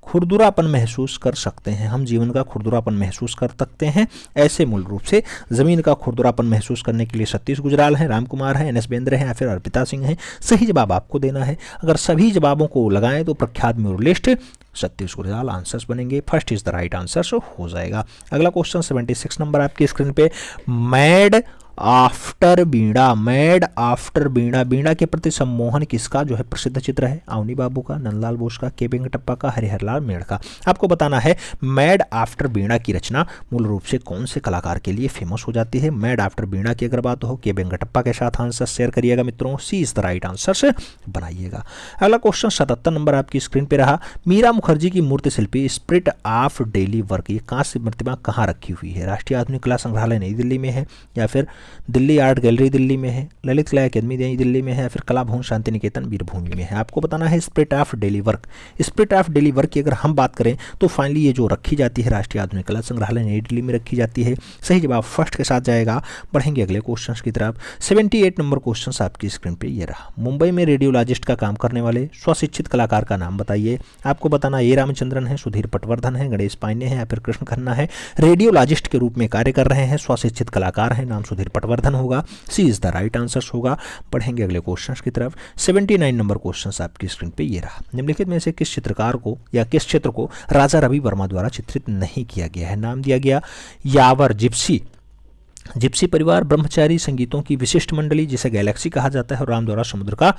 खुरदुरापन महसूस कर सकते हैं? हम जीवन का खुरदुरापन महसूस कर सकते हैं ऐसे मूल रूप से जमीन का खुरदुरापन महसूस करने के लिए सतीश गुजराल हैं, राम कुमार हैं, एनएस बेंद्रे हैं या फिर अर्पिता सिंह हैं? सही जवाब आपको देना है। अगर सभी जवाबों को लगाएं तो प्रख्यात म्यूरलिस्ट सतीश गुजराल आंसर्स बनेंगे। First is the right answer हो जाएगा। अगला क्वेश्चन 76 नंबर आपकी स्क्रीन पे। मैड आफ्टर बीड़ा, मैड आफ्टर बीड़ा, बीड़ा के प्रति सम्मोहन किसका जो है प्रसिद्ध चित्र है? अवनी बाबू का, नंदलाल बोस का, के वेंकटप्पा का, हरिहरलाल मेड़ का? आपको बताना है मैड आफ्टर बीड़ा की रचना मूल रूप से कौन से कलाकार के लिए फेमस हो जाती है? मैड आफ्टर बीड़ा की अगर बात हो, के वेंकटप्पा के साथ आंसर शेयर करिएगा मित्रों। सी इज द राइट आंसर से बनाइएगा। अगला क्वेश्चन 77 नंबर आपकी स्क्रीन पे रहा। मीरा मुखर्जी की मूर्ति शिल्पी स्पिरिट ऑफ डेली वर्क ये कांस्य प्रतिमा कहाँ रखी हुई है? राष्ट्रीय आधुनिक कला संग्रहालय नई दिल्ली में है या फिर दिल्ली आर्ट गैलरी दिल्ली में है, ललित कला अकेदमी नई दिल्ली में है या फिर कला भवन शांति निकेतन वीरभूमि में है? आपको बताना है spirit of daily work. Spirit of daily work की अगर हम बात करें तो फाइनली ये जो रखी जाती है राष्ट्रीय आधुनिक कला संग्रहालय नई दिल्ली में रखी जाती है। सही जवाब फर्स्ट के साथ जाएगा। बढ़ेंगे अगले क्वेश्चन की तरफ। 78 नंबर क्वेश्चन आपकी स्क्रीन पे ये रहा। मुंबई में रेडियोलॉजिस्ट का काम करने वाले स्वशिक्षित कलाकार का नाम बताइए। आपको बताना ए रामचंद्रन है, सुधीर पटवर्धन है, गणेश पांडे है या फिर कृष्ण खन्ना है? रेडियोलॉजिस्ट के रूप में कार्य कर रहे हैं, स्वशिक्षित कलाकार हैं, नाम सुधीर पटवर्धन होगा। सी इज द राइट आंसर होगा। बढ़ेंगे अगले क्वेश्चन की तरफ। 79 नंबर क्वेश्चन आपकी स्क्रीन पे ये रहा। निम्नलिखित में से किस चित्रकार को या किस चित्र को राजा रवि वर्मा द्वारा चित्रित नहीं किया गया है? नाम दिया गया यावर, जिप्सी, जिप्सी परिवार, ब्रह्मचारी, संगीतों की विशिष्ट मंडली जिसे गैलेक्सी कहा जाता है और राम द्वारा समुद्र का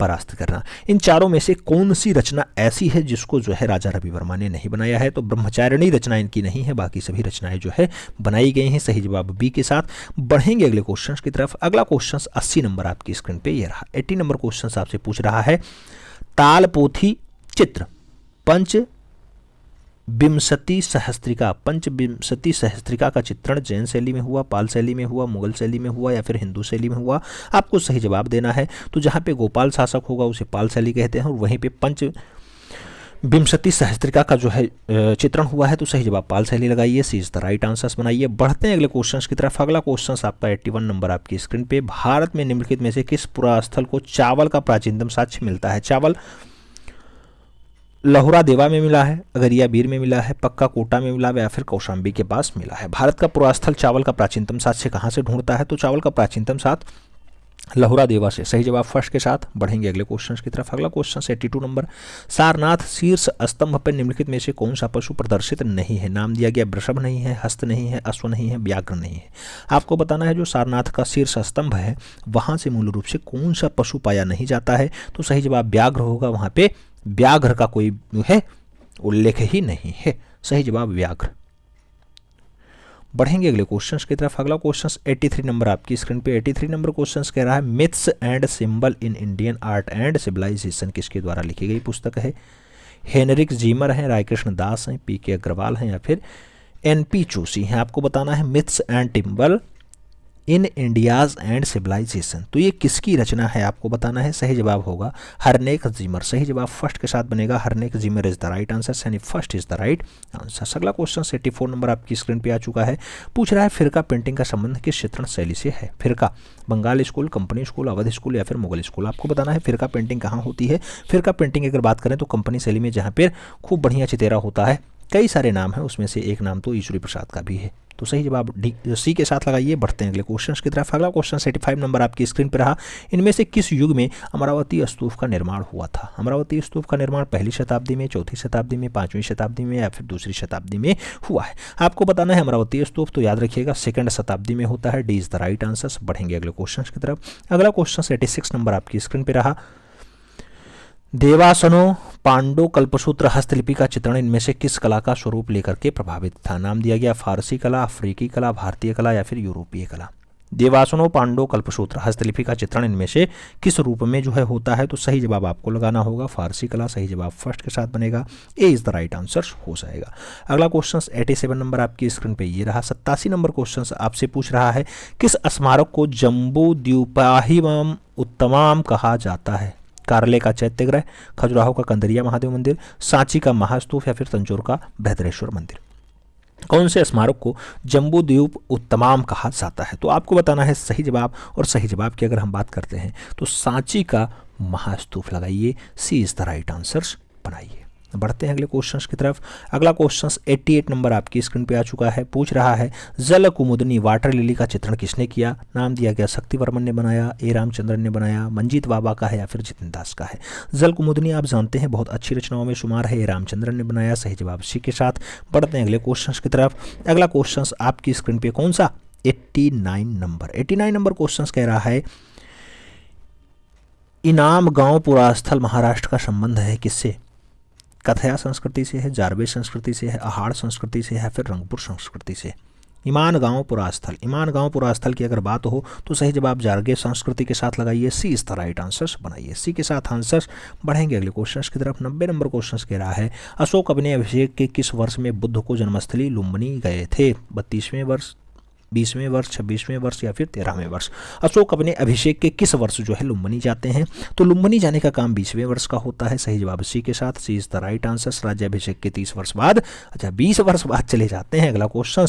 परास्त करना। इन चारों में से कौन सी रचना ऐसी है जिसको जो है राजा रवि वर्मा ने नहीं बनाया है? तो ब्रह्मचारिणी रचना इनकी नहीं है, बाकी सभी रचनाएं जो है बनाई गई हैं। सही जवाब बी के साथ। बढ़ेंगे अगले क्वेश्चन की तरफ। अगला क्वेश्चन 80 नंबर आपकी स्क्रीन पे ये रहा। 80 नंबर क्वेश्चन आपसे पूछ रहा है तालपोथी चित्र पंच विंशति सहस्त्रिका, पंचविंशति सहस्त्रिका का चित्रण जैन शैली में हुआ, पाल शैली में हुआ, मुगल शैली में हुआ या फिर हिंदू शैली में हुआ? आपको सही जवाब देना है। तो जहाँ पे गोपाल शासक होगा उसे पाल शैली कहते हैं और वहीं पे पंच विंशति सहस्त्रिका का जो है चित्रण हुआ है। तो सही जवाब पाल शैली लगाइए। सी इज द राइट आंसर बनाइए। बढ़ते हैं अगले क्वेश्चन की तरफ। अगला क्वेश्चन आपका 81 नंबर आपकी स्क्रीन पे। भारत में निम्नलिखित में से किस पुरास्थल को चावल का प्राचीनतम साक्ष्य मिलता है? चावल लहुरा देवा में मिला है, अगरिया बीर में मिला है, पक्का कोटा में मिला है या फिर कौशाम्बी के पास मिला है? भारत का पुरास्थल चावल का प्राचीनतम साक्ष्य कहाँ से ढूंढता है? तो चावल का प्राचीनतम साक्ष्य लहुरा देवा से। सही जवाब फर्स्ट के साथ। बढ़ेंगे अगले क्वेश्चन की तरफ। अगला क्वेश्चन 82 नंबर। सारनाथ शीर्ष स्तंभ पर निम्नलिखित में से कौन सा पशु प्रदर्शित नहीं है? नाम दिया गया वृषभ नहीं है, हस्त नहीं है, अश्व नहीं है, व्याघ्र नहीं है? आपको बताना है जो सारनाथ का शीर्ष स्तंभ है वहां से मूल रूप से कौन सा पशु पाया नहीं जाता है? तो सही जवाब व्याघ्र होगा। वहां पे व्याघ्र का कोई है उल्लेख ही नहीं है। सही जवाब व्याघ्र। बढ़ेंगे अगले क्वेश्चन की तरफ। अगला क्वेश्चन 83 नंबर आपकी स्क्रीन पे। 83 नंबर क्वेश्चन कह रहा है myths and symbol in Indian art and civilization किसके द्वारा लिखी गई पुस्तक है? हेनरिक जीमर हैं, रायकृष्ण दास हैं, पी के अग्रवाल हैं या फिर एनपी जोशी हैं? आपको बताना है myths and symbol in India's and civilization. तो ये किसकी रचना है आपको बताना है। सही जवाब होगा हरनेक जीमर। सही जवाब फर्स्ट के साथ बनेगा। हरनेक Zimmer is the right answer, यानी first is the right answer. अगला क्वेश्चन 84 नंबर आपकी स्क्रीन पे आ चुका है। पूछ रहा है फिरका पेंटिंग का संबंध किस चित्रण शैली से है? फिरका Bengal school, company school, Awadh school या फिर मुगल स्कूल? आपको बताना है फिरका पेंटिंग कहाँ होती है। फिरका पेंटिंग अगर बात करें तो कंपनी शैली में, जहाँ पर खूब बढ़िया चितेरा होता है कई सारे नाम हैं, उसमें से एक नाम तो ईश्वरी प्रसाद का भी है। तो सही जवाब सी के साथ लगाइए। बढ़ते हैं अगले क्वेश्चन की तरफ। अगला क्वेश्चन 85 नंबर आपकी स्क्रीन पर रहा। इनमें से किस युग में अमरावती स्तूप का निर्माण हुआ था? अमरावती स्तूप का निर्माण पहली शताब्दी में, चौथी शताब्दी में, 5वीं शताब्दी में या फिर दूसरी शताब्दी में हुआ है? आपको बताना है अमरावती स्तूप, तो याद रखिएगा सेकंड शताब्दी में होता है। D is the right answer. बढ़ेंगे अगले क्वेश्चन की तरफ। अगला क्वेश्चन 86 नंबर आपकी स्क्रीन पर रहा। देवासनो पांडो कल्पसूत्र हस्तलिपि का चित्रण इनमें से किस कला का स्वरूप लेकर के प्रभावित था? नाम दिया गया फारसी कला, अफ्रीकी कला, भारतीय कला या फिर यूरोपीय कला। देवासनो पांडो कल्पसूत्र हस्तलिपि का चित्रण इनमें से किस रूप में जो है होता है? तो सही जवाब आपको लगाना होगा फारसी कला। सही जवाब फर्स्ट के साथ बनेगा। ए इज द राइट आंसर हो जाएगा। अगला क्वेश्चन 87 नंबर आपकी स्क्रीन पे ये रहा। 87 नंबर क्वेश्चन आपसे पूछ रहा है किस स्मारक को जम्बू द्वीपाहिमम उत्तमाम कहा जाता है? कार्ले का चैत्यग्रह, खजुराहो का कंदरिया महादेव मंदिर, सांची का महास्तूप या फिर तंजौर का बृहदेश्वर मंदिर। कौन से स्मारक को जम्बू द्वीप उत्तमाम कहा जाता है? तो आपको बताना है सही जवाब, और सही जवाब की अगर हम बात करते हैं तो सांची का महास्तूप लगाइए। सी इज द राइट आंसर बनाइए। बढ़ते हैं अगले क्वेश्चंस की तरफ। अगला क्वेश्चन 88 नंबर आपकी स्क्रीन पे आ चुका है। पूछ रहा है जल कुमुदनी वाटर लिली का चित्रण किसने किया? नाम दिया गया शक्ति वर्मन ने बनाया, ए रामचंद्रन ने बनाया, मंजीत बाबा का है या फिर जितिन दास का है? जल कुमुदनी आप जानते हैं बहुत अच्छी रचनाओं में शुमार है, ए रामचंद्रन ने बनाया। सही जवाब सी के साथ। बढ़ते हैं अगले क्वेश्चन की तरफ। अगला क्वेश्चन आपकी स्क्रीन पे कौन सा? 89 नंबर क्वेश्चन कह रहा है इनाम गांव पुरास्थल महाराष्ट्र का संबंध है किससे? कथया संस्कृति से है, जारवे संस्कृति से है, आहाड़ संस्कृति से है, फिर रंगपुर संस्कृति से? ईमान गांव पुरास्थल। ईमान गांव पुरास्थल की अगर बात हो तो सही जवाब जारगे संस्कृति के साथ लगाइए। सी इज द राइट आंसर बनाइए। सी के साथ आंसर। बढ़ेंगे अगले क्वेश्चन की तरफ। 90 नंबर क्वेश्चन कह रहा है अशोक अपने अभिषेक के किस वर्ष में बुद्ध को जन्मस्थली लुम्बिनी गए थे? 32वें वर्ष, 20वें वर्ष, 26वें वर्ष या फिर 13वें वर्ष? अशोक अपने अभिषेक के किस वर्ष जो है लुम्बिनी जाते हैं? तो लुम्बिनी जाने का काम 20वें वर्ष का होता है। सही जवाब सी के साथ। सी इज द राइट आंसर। राज्याभिषेक के 30 वर्ष बाद, 20 वर्ष बाद चले जाते हैं। अगला क्वेश्चन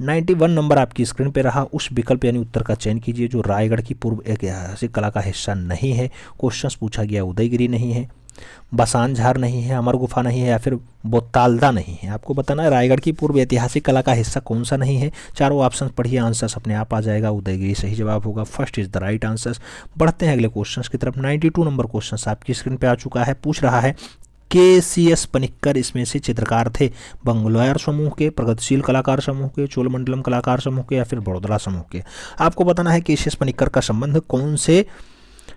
91 नंबर आपकी स्क्रीन पे रहा। उस विकल्प यानी उत्तर का चयन कीजिए जो रायगढ़ की पूर्व ऐतिहासिक कला का हिस्सा नहीं है। क्वेश्चन पूछा गया उदयगिरी नहीं है, बसानझार नहीं है, अमर गुफा नहीं है या फिर बोतालदा नहीं है। आपको बताना है रायगढ़ की पूर्व ऐतिहासिक कला का हिस्सा कौन सा नहीं है। चारों ऑप्शन पढ़िए, आंसर्स अपने आप आ जाएगा। उदयगिरी सही जवाब होगा। First is the right answer. बढ़ते हैं अगले क्वेश्चन की तरफ। 92 नंबर क्वेश्चन आपकी स्क्रीन पे आ चुका है। पूछ रहा है KCS पनिक्कर इसमें से चित्रकार थे? बंगलोर समूह के, प्रगतिशील कलाकार समूह के, चोलमंडलम कलाकार समूह के या फिर बड़ोदरा समूह के? आपको बताना है KCS पनिक्कर का संबंध कौन से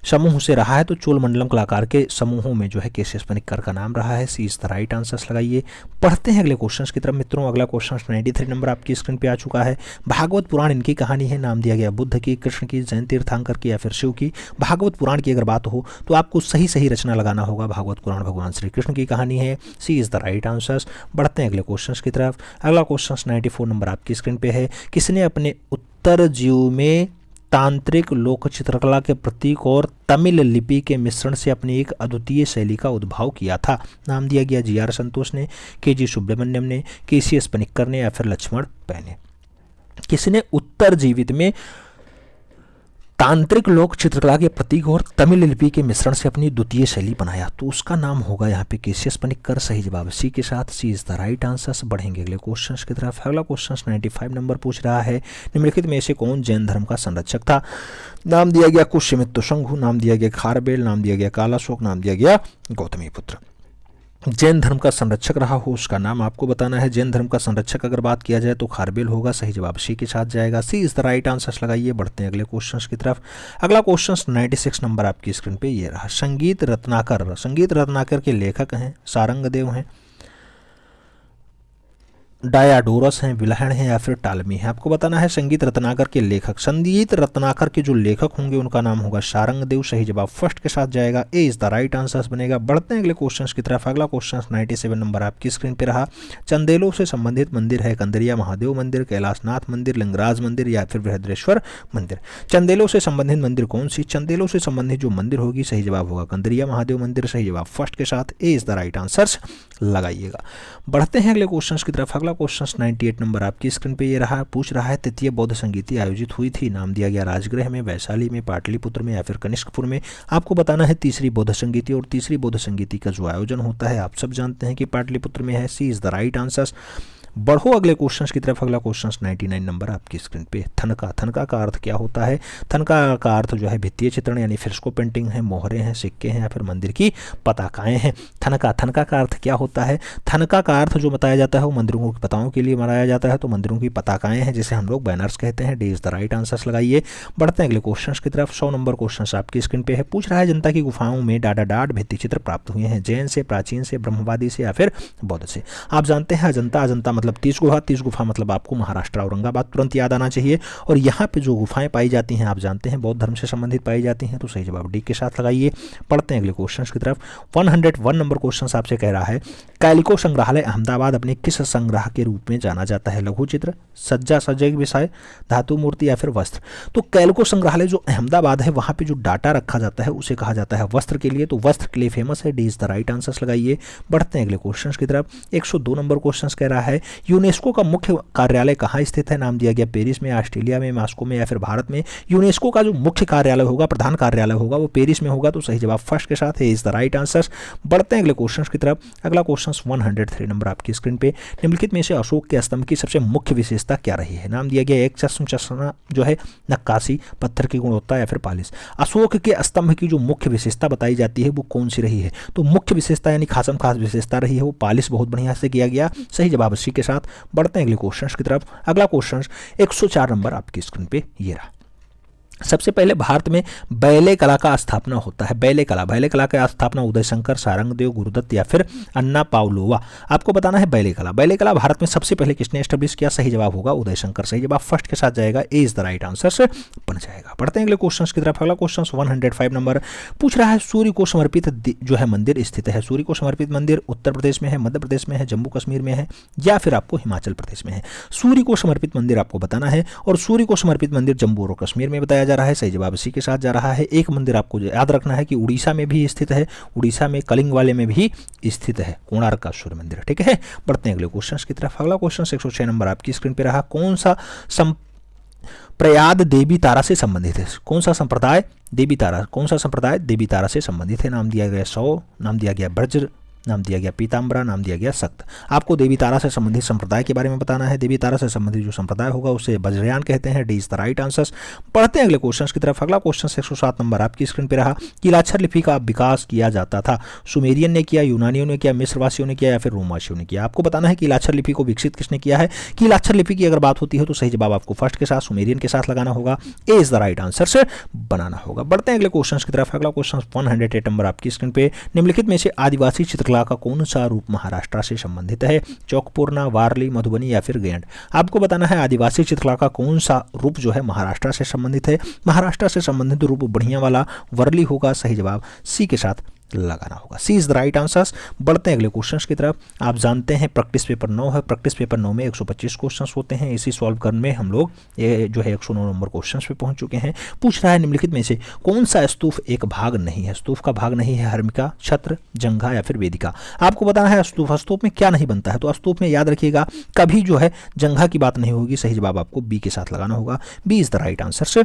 समूह से रहा है? तो चोलमंडलम कलाकार के समूहों में जो है KCS पनिक्कर का नाम रहा है। सी इज द राइट आंसर लगाइए। पढ़ते हैं अगले क्वेश्चन की तरफ मित्रों। अगला क्वेश्चन 93 नंबर आपकी स्क्रीन पे आ चुका है। भागवत पुराण इनकी कहानी है। नाम दिया गया बुद्ध की, कृष्ण की, जैन तीर्थंकर की या फिर शिव की? भागवत पुराण की अगर बात हो तो आपको सही सही रचना लगाना होगा। भागवत पुराण भगवान श्री कृष्ण की कहानी है। सी इज द राइट आंसर। बढ़ते हैं अगले क्वेश्चन की तरफ। अगला क्वेश्चन 94 नंबर आपकी स्क्रीन पे है। किसने अपने उत्तर जीव में तांत्रिक लोक चित्रकला के प्रतीक और तमिल लिपि के मिश्रण से अपनी एक अद्वितीय शैली का उद्भव किया था? नाम दिया गया GR संतोष ने, KG सुब्रमण्यम ने, KCS पनिक्कर ने या फिर लक्ष्मण पै ने? किसने उत्तर जीवित में तांत्रिक लोक चित्रकला के प्रतीक और तमिल लिपि के मिश्रण से अपनी द्वितीय शैली बनाया? तो उसका नाम होगा यहाँ पे KCS पनिक्कर। सही जवाब सी के साथ। सी इज द राइट आंसर। बढ़ेंगे अगले क्वेश्चन की तरफ। अगला क्वेश्चन 95 नंबर पूछ रहा है निम्नलिखित में से कौन जैन धर्म का संरक्षक था? नाम दिया गया पुष्यमित्र शंभु, नाम दिया गया खारबेल, नाम दिया गया कालाशोक, नाम दिया गया गौतमीपुत्र। जैन धर्म का संरक्षक रहा हो उसका नाम आपको बताना है। जैन धर्म का संरक्षक अगर बात किया जाए तो खारबेल होगा। सही जवाब सी के साथ जाएगा। सी इज द राइट आंसर लगाइए। बढ़ते हैं अगले क्वेश्चन की तरफ। अगला क्वेश्चन 96 नंबर आपकी स्क्रीन पे ये रहा। संगीत रत्नाकर। संगीत रत्नाकर के लेखक हैं सारंगदेव हैं, डायाडोरस हैं, विलहण हैं या फिर टालमी है? आपको बताना है संगीत रत्नाकर के लेखक। संगीत रत्नाकर के जो लेखक होंगे उनका नाम होगा सारंगदेव। सही जवाब फर्स्ट के साथ जाएगा। ए इज द राइट आंसर बनेगा। बढ़ते हैं अगले क्वेश्चन की तरफ। अगला क्वेश्चन 97 नंबर आपकी स्क्रीन पे रहा। चंदेलों से संबंधित मंदिर है कंदरिया महादेव मंदिर, कैलाशनाथ मंदिर, लिंगराज मंदिर या फिर बृहदेश्वर मंदिर? चंदेलों से संबंधित मंदिर कौन सी? चंदेलों से संबंधित जो मंदिर होगी सही जवाब होगा कंदरिया महादेव मंदिर। सही जवाब फर्स्ट के साथ। ए इज द राइट आंसर लगाइएगा। बढ़ते हैं अगले क्वेश्चन की तरफ। अगला अगला क्वेश्चन 98 नंबर आपकी स्क्रीन पे ये रहा, पूछ रहा है तृतीय बौद्ध संगीति आयोजित हुई थी, नाम दिया गया राजगृह में, वैशाली में, पाटलिपुत्र में या फिर कनिष्कपुर में। आपको बताना है तीसरी बौद्ध संगीति, और तीसरी बौद्ध संगीति का जो आयोजन होता है आप सब जानते हैं कि पाटलिपुत्र में है। सी इज द राइट आंसर। बढ़ो अगले क्वेश्चन की तरफ। अगला क्वेश्चन 99 नंबर आपकी स्क्रीन पे। थनका, थनका का अर्थ क्या होता है? थनका का अर्थ जो है भित्तीय चित्रण यानी फ्रेस्को पेंटिंग है, मोहरे हैं, सिक्के हैं या फिर मंदिर की पताकाएं हैं। थनका, थनका का अर्थ क्या होता है? थनका का अर्थ जो बताया जाता है वो मंदिरों की पताओं के लिए बनाया जाता है, तो मंदिरों की पताकाएं हैं जिसे हम लोग बैनर्स कहते हैं। D is the right answer लगाइए। बढ़ते हैं अगले क्वेश्चन की तरफ। 100 नंबर क्वेश्चन आपकी स्क्रीन पे है, पूछ रहा है जनता की गुफाओं में डाडाडाड भित्ति चित्र प्राप्त हुए हैं, जैन से, प्राचीन से, ब्रह्मवादी से या फिर बौद्ध से। आप जानते हैं अजंता, अजंता मतलब 30 गुफा, 30 गुफा मतलब आपको महाराष्ट्र औरंगाबाद तुरंत याद आना चाहिए। और यहाँ पे जो गुफाएं पाई जाती हैं आप जानते हैं बौद्ध धर्म से संबंधित पाई जाती हैं, तो सही जवाब डी के साथ लगाइए। पढ़ते हैं अगले क्वेश्चन की तरफ। 101 नंबर क्वेश्चन आपसे कह रहा है, कैलिको संग्रहालय अहमदाबाद अपने किस संग्रह के रूप में जाना जाता है? लघु चित्र, सज्जा सज्जा विषय, धातु मूर्ति या फिर वस्त्र। तो कैलिको संग्रहालय जो अहमदाबाद है वहाँ पे जो डाटा रखा जाता है उसे कहा जाता है वस्त्र के लिए, तो वस्त्र के लिए फेमस है। D is the right answer लगाइए। बढ़ते हैं अगले क्वेश्चन की तरफ। 102 नंबर क्वेश्चन कह रहा है, यूनेस्को का मुख्य कार्यालय कहाँ स्थित है? नाम दिया गया पेरिस में, ऑस्ट्रेलिया में, मॉस्को में या फिर भारत में। यूनेस्को का जो मुख्य कार्यालय होगा, प्रधान कार्यालय होगा वो पेरिस में होगा, तो सही जवाब फर्स्ट के साथ है, इज द राइट आंसर। बढ़ते हैं अगले क्वेश्चन की तरफ। अगला क्वेश्चन 103 नंबर आपकी स्क्रीन पे। निम्नलिखित में से अशोक के स्तंभ की सबसे मुख्य विशेषता क्या रही है? नाम दिया गया एक चश्मा जो है, नक्काशी, पत्थर की गुणवत्ता या फिर पालिश। अशोक के स्तंभ की जो मुख्य विशेषता बताई जाती है वो कौन सी रही है? तो मुख्य विशेषता यानी खासम खास विशेषता रही है वो पालिश बहुत बढ़िया से किया गया, सही जवाब सी के साथ। बढ़ते हैं अगले क्वेश्चन की तरफ। अगला क्वेश्चन 104 नंबर आपकी स्क्रीन पे ये रहा। सबसे पहले भारत में बैले कला का स्थापना होता है। बैले कला का स्थापना उदय शंकर, सारंगदेव, गुरुदत्त या फिर अन्ना पाउलोवा। आपको बताना है बैले कला भारत में सबसे पहले किसने एस्टेब्लिश किया? सही जवाब होगा उदय शंकर, सही जवाब फर्स्ट के साथ जाएगा, ए इज द राइट आंसर से बन जाएगा। पढ़ते हैं अगले क्वेश्चन की तरफ। अगला क्वेश्चन 105 नंबर पूछ रहा है, सूर्य को समर्पित जो है मंदिर स्थित है। सूर्य को समर्पित मंदिर उत्तर प्रदेश में है, मध्य प्रदेश में है, जम्मू कश्मीर में है या फिर आपको हिमाचल प्रदेश में है। सूर्य को समर्पित मंदिर आपको बताना है, और सूर्य को समर्पित मंदिर जम्मू और कश्मीर में बताया जा रहा है, सही जवाब इसी के साथ जा रहा है। एक मंदिर आपको याद रखना है कि उड़ीसा में भी स्थित है, उड़ीसा में कलिंग वाले में भी स्थित है, कोणार्क का सूर्य मंदिर, ठीक है। बढ़ते हैं अगले क्वेश्चन की तरफ। अगला क्वेश्चन 106 नंबर आपकी स्क्रीन पे रहा, कौन सा प्रयाद देवी तारा से संबंधित है? कौन सा संप्रदाय देवी तारा से संबंधित है? नाम दिया गया सौ, नाम दिया गया ब्रज, नाम दिया गया पीताम्बरा, नाम दिया गया सक्त। आपको देवी तारा से संबंधित संप्रदाय के बारे में बताना है। देवी तारा से संबंधित जो संप्रदाय होगा उसे वज्रयान कहते हैं। D is the right answer. पढ़ते हैं अगले क्वेश्चन की तरफ। अगला क्वेश्चन 107 नंबर आपकी स्क्रीन पे रहा, कीलाक्षर लिपि का विकास किया जाता था। सुमेरियन ने किया, यूनानियों ने किया, मिस्रवासियों ने किया या फिर रोमवासियों ने किया? आपको बताना है कीलाक्षर लिपि को विकसित किसने किया है। कीलाक्षर लिपि की अगर बात होती है तो सही जवाब आपको फर्स्ट के साथ सुमेरियन के साथ लगाना होगा, ए इज द राइट आंसर से बनाना होगा। बढ़ते हैं अगले क्वेश्चन की तरफ। अगला क्वेश्चन 108 नंबर आपकी स्क्रीन पे। निम्नलिखित में से आदिवासी चित्रकला का कौन सा रूप महाराष्ट्र से संबंधित है? चौकपूर्णा, वारली, मधुबनी या फिर गैंड? आपको बताना है आदिवासी चित्रकला का कौन सा रूप जो है महाराष्ट्र से संबंधित है। महाराष्ट्र से संबंधित रूप बढ़िया वाला वर्ली होगा, सही जवाब सी के साथ लगाना होगा, सी इज द राइट आंसर्स। बढ़ते हैं अगले क्वेश्चंस की तरफ। आप जानते हैं प्रैक्टिस पेपर 9 है, प्रैक्टिस पेपर 9 में 125 क्वेश्चंस होते हैं। इसी सॉल्व करने में हम लोग ये जो है 109 नंबर क्वेश्चंस पे पहुंच चुके हैं। पूछ रहा है निम्नलिखित में से कौन सा स्तूप एक भाग नहीं है? स्तूप का भाग नहीं है हर्मिका, छत्र, जंघा या फिर वेदिका? आपको बताना है स्तूप में क्या नहीं बनता है। तो स्तूप में याद रखिएगा कभी जो है जंघा की बात नहीं होगी, सही जवाब आपको बी के साथ लगाना होगा, B is the right answer से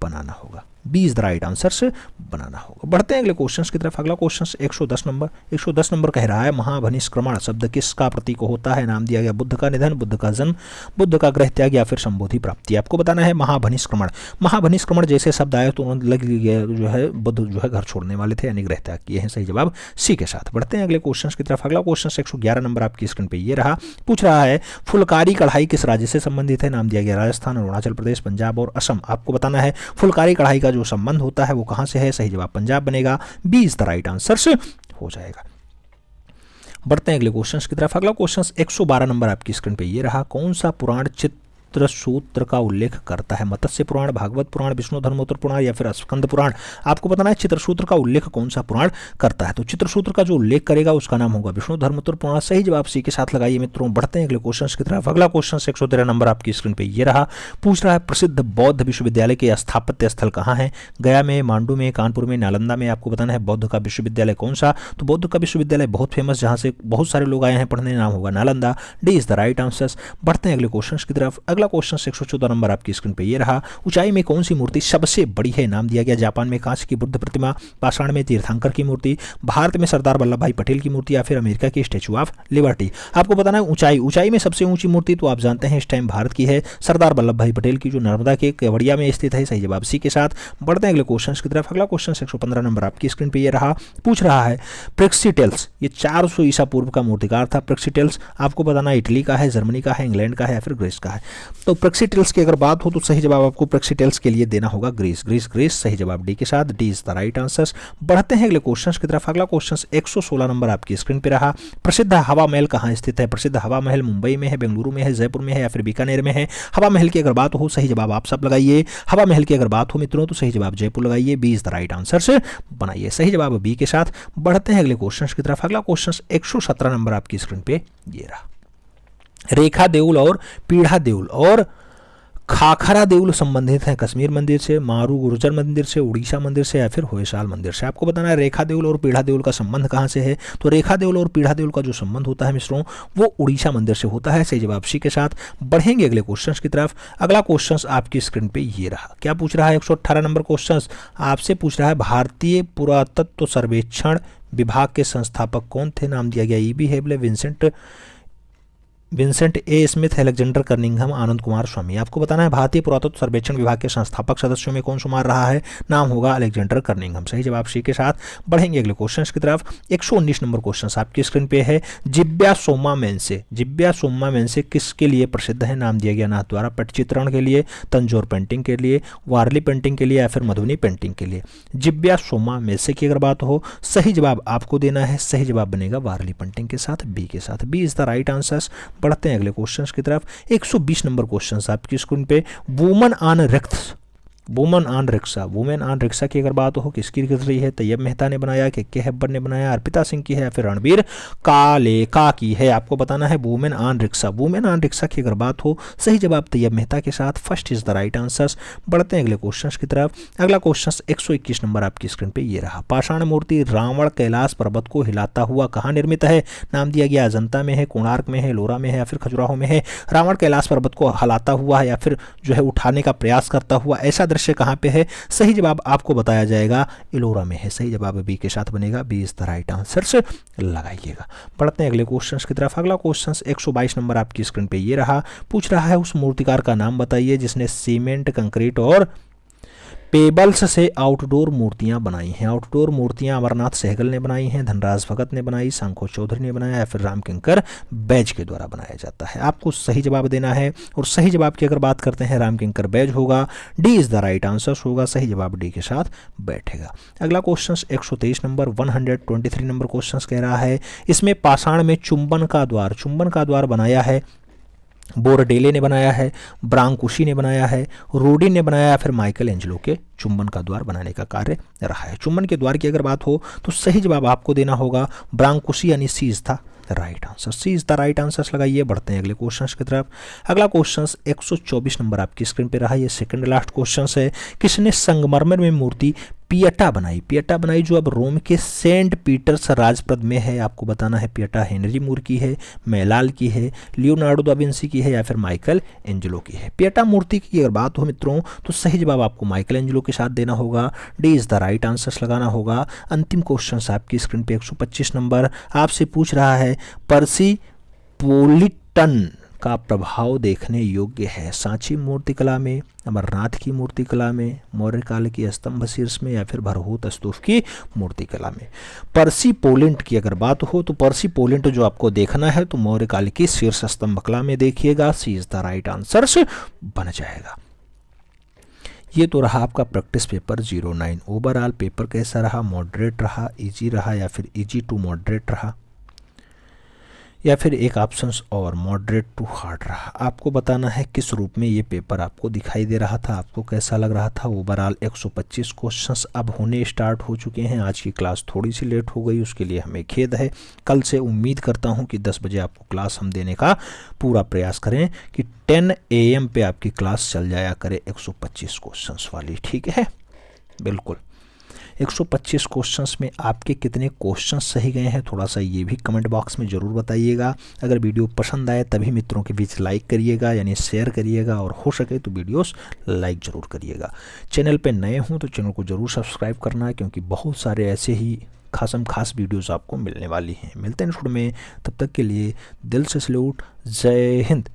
बनाना होगा, B is the right answer से बनाना होगा। बढ़ते हैं अगले क्वेश्चन की तरफ। अगला क्वेश्चन 110 नंबर कह रहा है महाभनिष्क्रमण शब्द किसका प्रतीक होता है? नाम दिया गया बुद्ध का निधन, बुद्ध का जन्म, बुद्ध का गृह त्याग या फिर संबोधि प्राप्ति। आपको बताना है महाभनिष्क्रमण जैसे शब्द आए तो लग गया जो है बुद्ध जो है घर छोड़ने वाले थे यानी गृह त्याग किए हैं, सही जवाब सी के साथ। बढ़ते हैं अगले क्वेश्चन की तरफ। अगला क्वेश्चन 111 नंबर आपकी स्क्रीन पे ये रहा। पूछ रहा है फुलकारी कढ़ाई किस राज्य से संबंधित है? नाम दिया गया राजस्थान, अरुणाचल प्रदेश, पंजाब और असम। आपको बताना है फुलकारी कढ़ाई का जो संबंध होता है वो कहां से है? सही जवाब पंजाब बनेगा, B is the right answer से हो जाएगा। बढ़ते हैं अगले क्वेश्चन की तरफ। अगला क्वेश्चन 112 नंबर आपकी स्क्रीन पे ये रहा। कौन सा पुराण चित्रसूत्र का उल्लेख करता है? मत्स्य पुराण, भागवत पुराण, विष्णु धर्मोत्तर पुराण या फिर स्कंद पुराण? आपको बताना है चित्रसूत्र का उल्लेख कौन सा पुराण करता है। तो चित्रसूत्र का जो उल्लेख करेगा उसका नाम होगा विष्णु धर्मोत्तर पुराण। सही जवाब सी के साथ लगाइए मित्रों। बढ़ते हैं अगले क्वेश्चन की तरफ। अगला क्वेश्चन 113 नंबर आपकी स्क्रीन पे ये रहा। पूछ रहा है प्रसिद्ध बौद्ध विश्वविद्यालय के स्थापत्य स्थल कहाँ है? गया में, मांडू में, कानपुर में, नालंदा में? आपको बताना है बौद्ध का विश्वविद्यालय कौन सा। तो बौद्ध का विश्वविद्यालय बहुत फेमस, जहां से बहुत सारे लोग आए हैं पढ़ने, नाम होगा Nalanda. D is the right answer. बढ़ते हैं अगले क्वेश्चन की तरफ। अगला क्वेश्चन 114 नंबर आपकी स्क्रीन पे ये रहा। ऊंचाई में कौन सी मूर्ति सबसे बड़ी है? नाम दिया गया जापान में कांच की बुद्ध प्रतिमा, पाषाण में तीर्थंकर की मूर्ति, भारत में सरदार वल्लभ भाई पटेल की मूर्ति या फिर अमेरिका की स्टैचू ऑफ लिबर्टी? आपको बताना है ऊंचाई में सबसे ऊंची मूर्ति तो आप जानते हैं इस टाइम भारत की है सरदार वल्लभ भाई पटेल की, जो नर्मदा के केवड़िया में स्थित है। सही जवाब सी के साथ। बढ़ते हैं अगले क्वेश्चन की तरफ। अगला क्वेश्चन 115 नंबर आपकी स्क्रीन पे ये रहा। पूछ रहा है प्रेक्सिटेल्स, ये 400 ईसा पूर्व का मूर्तिकार था। प्रेक्सिटेल्स आपको बताना इटली का है, जर्मनी का है, इंग्लैंड का है या फिर ग्रीस का है? तो प्रेक्सिटेल्स की अगर बात हो तो सही जवाब आपको प्रेक्सिटेल्स के लिए देना होगा ग्रीस। ग्रीस सही जवाब डी के साथ। D is the right answer. बढ़ते हैं अगले क्वेश्चन की तरफ। अगला क्वेश्चन 116 नंबर आपकी स्क्रीन पे रहा। प्रसिद्ध हवा महल कहाँ स्थित है? प्रसिद्ध हवा महल मुंबई में है, बेंगलुरु में है, जयपुर में है या फिर बीकानेर में है? हवा महल की अगर बात हो, सही जवाब आप सब लगाइए। हवा महल की अगर बात हो मित्रों तो सही जवाब जयपुर लगाइए। B is the right answer से बनाइए सही जवाब बी के साथ। बढ़ते हैं अगले क्वेश्चन की तरफ। अगला क्वेश्चन 117 नंबर आपकी स्क्रीन पे ये रहा। रेखा देउल और पीढ़ा देउल और खाखरा देउल संबंधित है कश्मीर मंदिर से, मारू गुर्जर मंदिर से, उड़ीसा मंदिर से या फिर होयसाल मंदिर से? आपको बताना है रेखा देउल और पीढ़ा देउल का संबंध कहाँ से है। तो रेखा देउल और पीढ़ा देउल का जो संबंध होता है मित्रों वो उड़ीसा मंदिर से होता है। सही जवाब सी के साथ। बढ़ेंगे अगले क्वेश्चन की तरफ। अगला क्वेश्चन आपकी स्क्रीन पे ये रहा। क्या पूछ रहा है? 118 नंबर क्वेश्चन आपसे पूछ रहा है भारतीय पुरातत्व सर्वेक्षण विभाग के संस्थापक कौन थे? नाम दिया गया E B. Havell, Vincent A Smith, Alexander कर्निंघम, आनंद कुमार स्वामी। आपको बताना है भारतीय पुरातत्व सर्वेक्षण विभाग के संस्थापक सदस्यों में कौन शुमार रहा है? नाम होगा अलेक्जेंडर कर्निंघम। सही जवाब सी के साथ। बढ़ेंगे अगले क्वेश्चन की तरफ। 119 नंबर क्वेश्चन आपकी स्क्रीन पे है। जिब्या सोमा मेंसे किसके लिए प्रसिद्ध है? नाम दिया गया नाथ द्वारा पटचित्रण के लिए, तंजौर पेंटिंग के लिए, वारली पेंटिंग के लिए या फिर मधुबनी पेंटिंग के लिए? जिब्या सोमा मेंसे की अगर बात हो, सही जवाब आपको देना है। सही जवाब बनेगा वारली पेंटिंग के साथ, बी के साथ। B is the right answer. बढ़ते हैं अगले क्वेश्चंस की तरफ। 120 नंबर क्वेश्चन आपकी स्क्रीन पे। वुमन ऑन रिक्शा की अगर बात हो किसकी लिख रही है? तैयब मेहता ने बनाया, के हेब्बर ने बनाया, अर्पिता सिंह की है या फिर रणबीर कालेका की है? आपको बताना है वुमेन ऑन रिक्शा की अगर बात हो, सही जवाब तैयब मेहता के साथ। First is the right answer. बढ़ते हैं अगले क्वेश्चन की तरफ। अगला क्वेश्चन 121 नंबर आपकी स्क्रीन पे ये रहा। पाषाण मूर्ति रावण कैलाश पर्वत को हिलाता हुआ कहाँ निर्मित है? नाम दिया गया अजंता में है, कोणार्क में है, लोरा में है या फिर खजुराहो में है? रावण कैलाश पर्वत को हिलाता हुआ या फिर जो है उठाने का प्रयास करता हुआ ऐसा दृश्य कहाँ पे है? सही जवाब आपको बताया जाएगा इलोरा में है। सही जवाब बी के साथ बनेगा। B is the right answer से लगाइएगा। बढ़ते हैं अगले क्वेश्चन की तरफ। अगला क्वेश्चन 122 नंबर आपकी स्क्रीन पे ये रहा। पूछ रहा है उस मूर्तिकार का नाम बताइए जिसने सीमेंट, कंक्रीट और पेबल्स से आउटडोर मूर्तियां बनाई हैं। आउटडोर मूर्तियां अमरनाथ सहगल ने बनाई हैं, धनराज भगत ने बनाई, शंखो चौधरी ने बनाया या फिर रामकिंकर बैज के द्वारा बनाया जाता है? आपको सही जवाब देना है और सही जवाब की अगर बात करते हैं रामकिंकर बैज होगा। D is the right answer होगा। सही जवाब डी के साथ बैठेगा। अगला क्वेश्चन 123 नंबर 123 नंबर क्वेश्चन कह रहा है इसमें पाषाण में चुंबन का द्वार बनाया है बोरडेले ने बनाया है, ब्रांकुशी ने बनाया है, रोडी ने बनाया या फिर माइकल एंजेलो के चुंबन का द्वार बनाने का कार्य रहा है? चुंबन के द्वार की अगर बात हो तो सही जवाब आपको देना होगा ब्रांकुशी यानी C is the right answer. C is the right answer लगाइए। बढ़ते हैं अगले क्वेश्चन की तरफ। अगला क्वेश्चन 124 नंबर आपकी स्क्रीन पे रहा। ये सेकंड लास्ट क्वेश्चन है। किसने संगमरमर में मूर्ति पियटा बनाई जो अब रोम के सेंट पीटर्स राजप्रद में है? आपको बताना है पियटा हेनरी मूर की है, मेलाल की है, लियोनार्डो दा विंसी की है या फिर माइकल एंजेलो की है? पियटा मूर्ति की अगर बात हो मित्रों तो सही जवाब आपको माइकल एंजेलो के साथ देना होगा। D is the right answer लगाना होगा। अंतिम क्वेश्चन आपकी स्क्रीन पे 125 नंबर आपसे पूछ रहा है पर्सिपोलिटन का प्रभाव देखने योग्य है? सांची मूर्तिकला में, अमरनाथ की मूर्तिकला में, मौर्य काल की स्तंभ शीर्ष में या फिर भरहूत स्तूप की मूर्तिकला में? पर्सिपोलिंट की अगर बात हो तो पर्सिपोलिंट जो आपको देखना है तो मौर्य काल की शीर्ष स्तंभ कला में देखिएगा। सी इज द राइट आंसर बन जाएगा। ये तो रहा आपका प्रैक्टिस पेपर 09। ओवरऑल पेपर कैसा रहा? मॉडरेट रहा, इजी रहा या फिर इजी टू मॉडरेट रहा? या फिर एक ऑप्शन और मॉडरेट टू हार्ड रहा। आपको बताना है किस रूप में ये पेपर आपको दिखाई दे रहा था, आपको कैसा लग रहा था। ओवरऑल 125 क्वेश्चंस अब होने स्टार्ट हो चुके हैं। आज की क्लास थोड़ी सी लेट हो गई, उसके लिए हमें खेद है। कल से उम्मीद करता हूँ कि 10 बजे आपको क्लास हम देने का पूरा प्रयास करें कि 10 AM पे आपकी क्लास चल जाया करे 125 क्वेश्चंस वाली, ठीक है। बिल्कुल 125 क्वेश्चंस में आपके कितने क्वेश्चंस सही गए हैं, थोड़ा सा ये भी कमेंट बॉक्स में ज़रूर बताइएगा। अगर वीडियो पसंद आए तभी मित्रों के बीच लाइक करिएगा, यानी शेयर करिएगा, और हो सके तो वीडियोस लाइक ज़रूर करिएगा। चैनल पे नए हों तो चैनल को ज़रूर सब्सक्राइब करना है, क्योंकि बहुत सारे ऐसे ही खास वीडियोज़ आपको मिलने वाली हैं। मिलते हैं शुरू में, तब तक के लिए दिल से सैल्यूट। जय हिंद।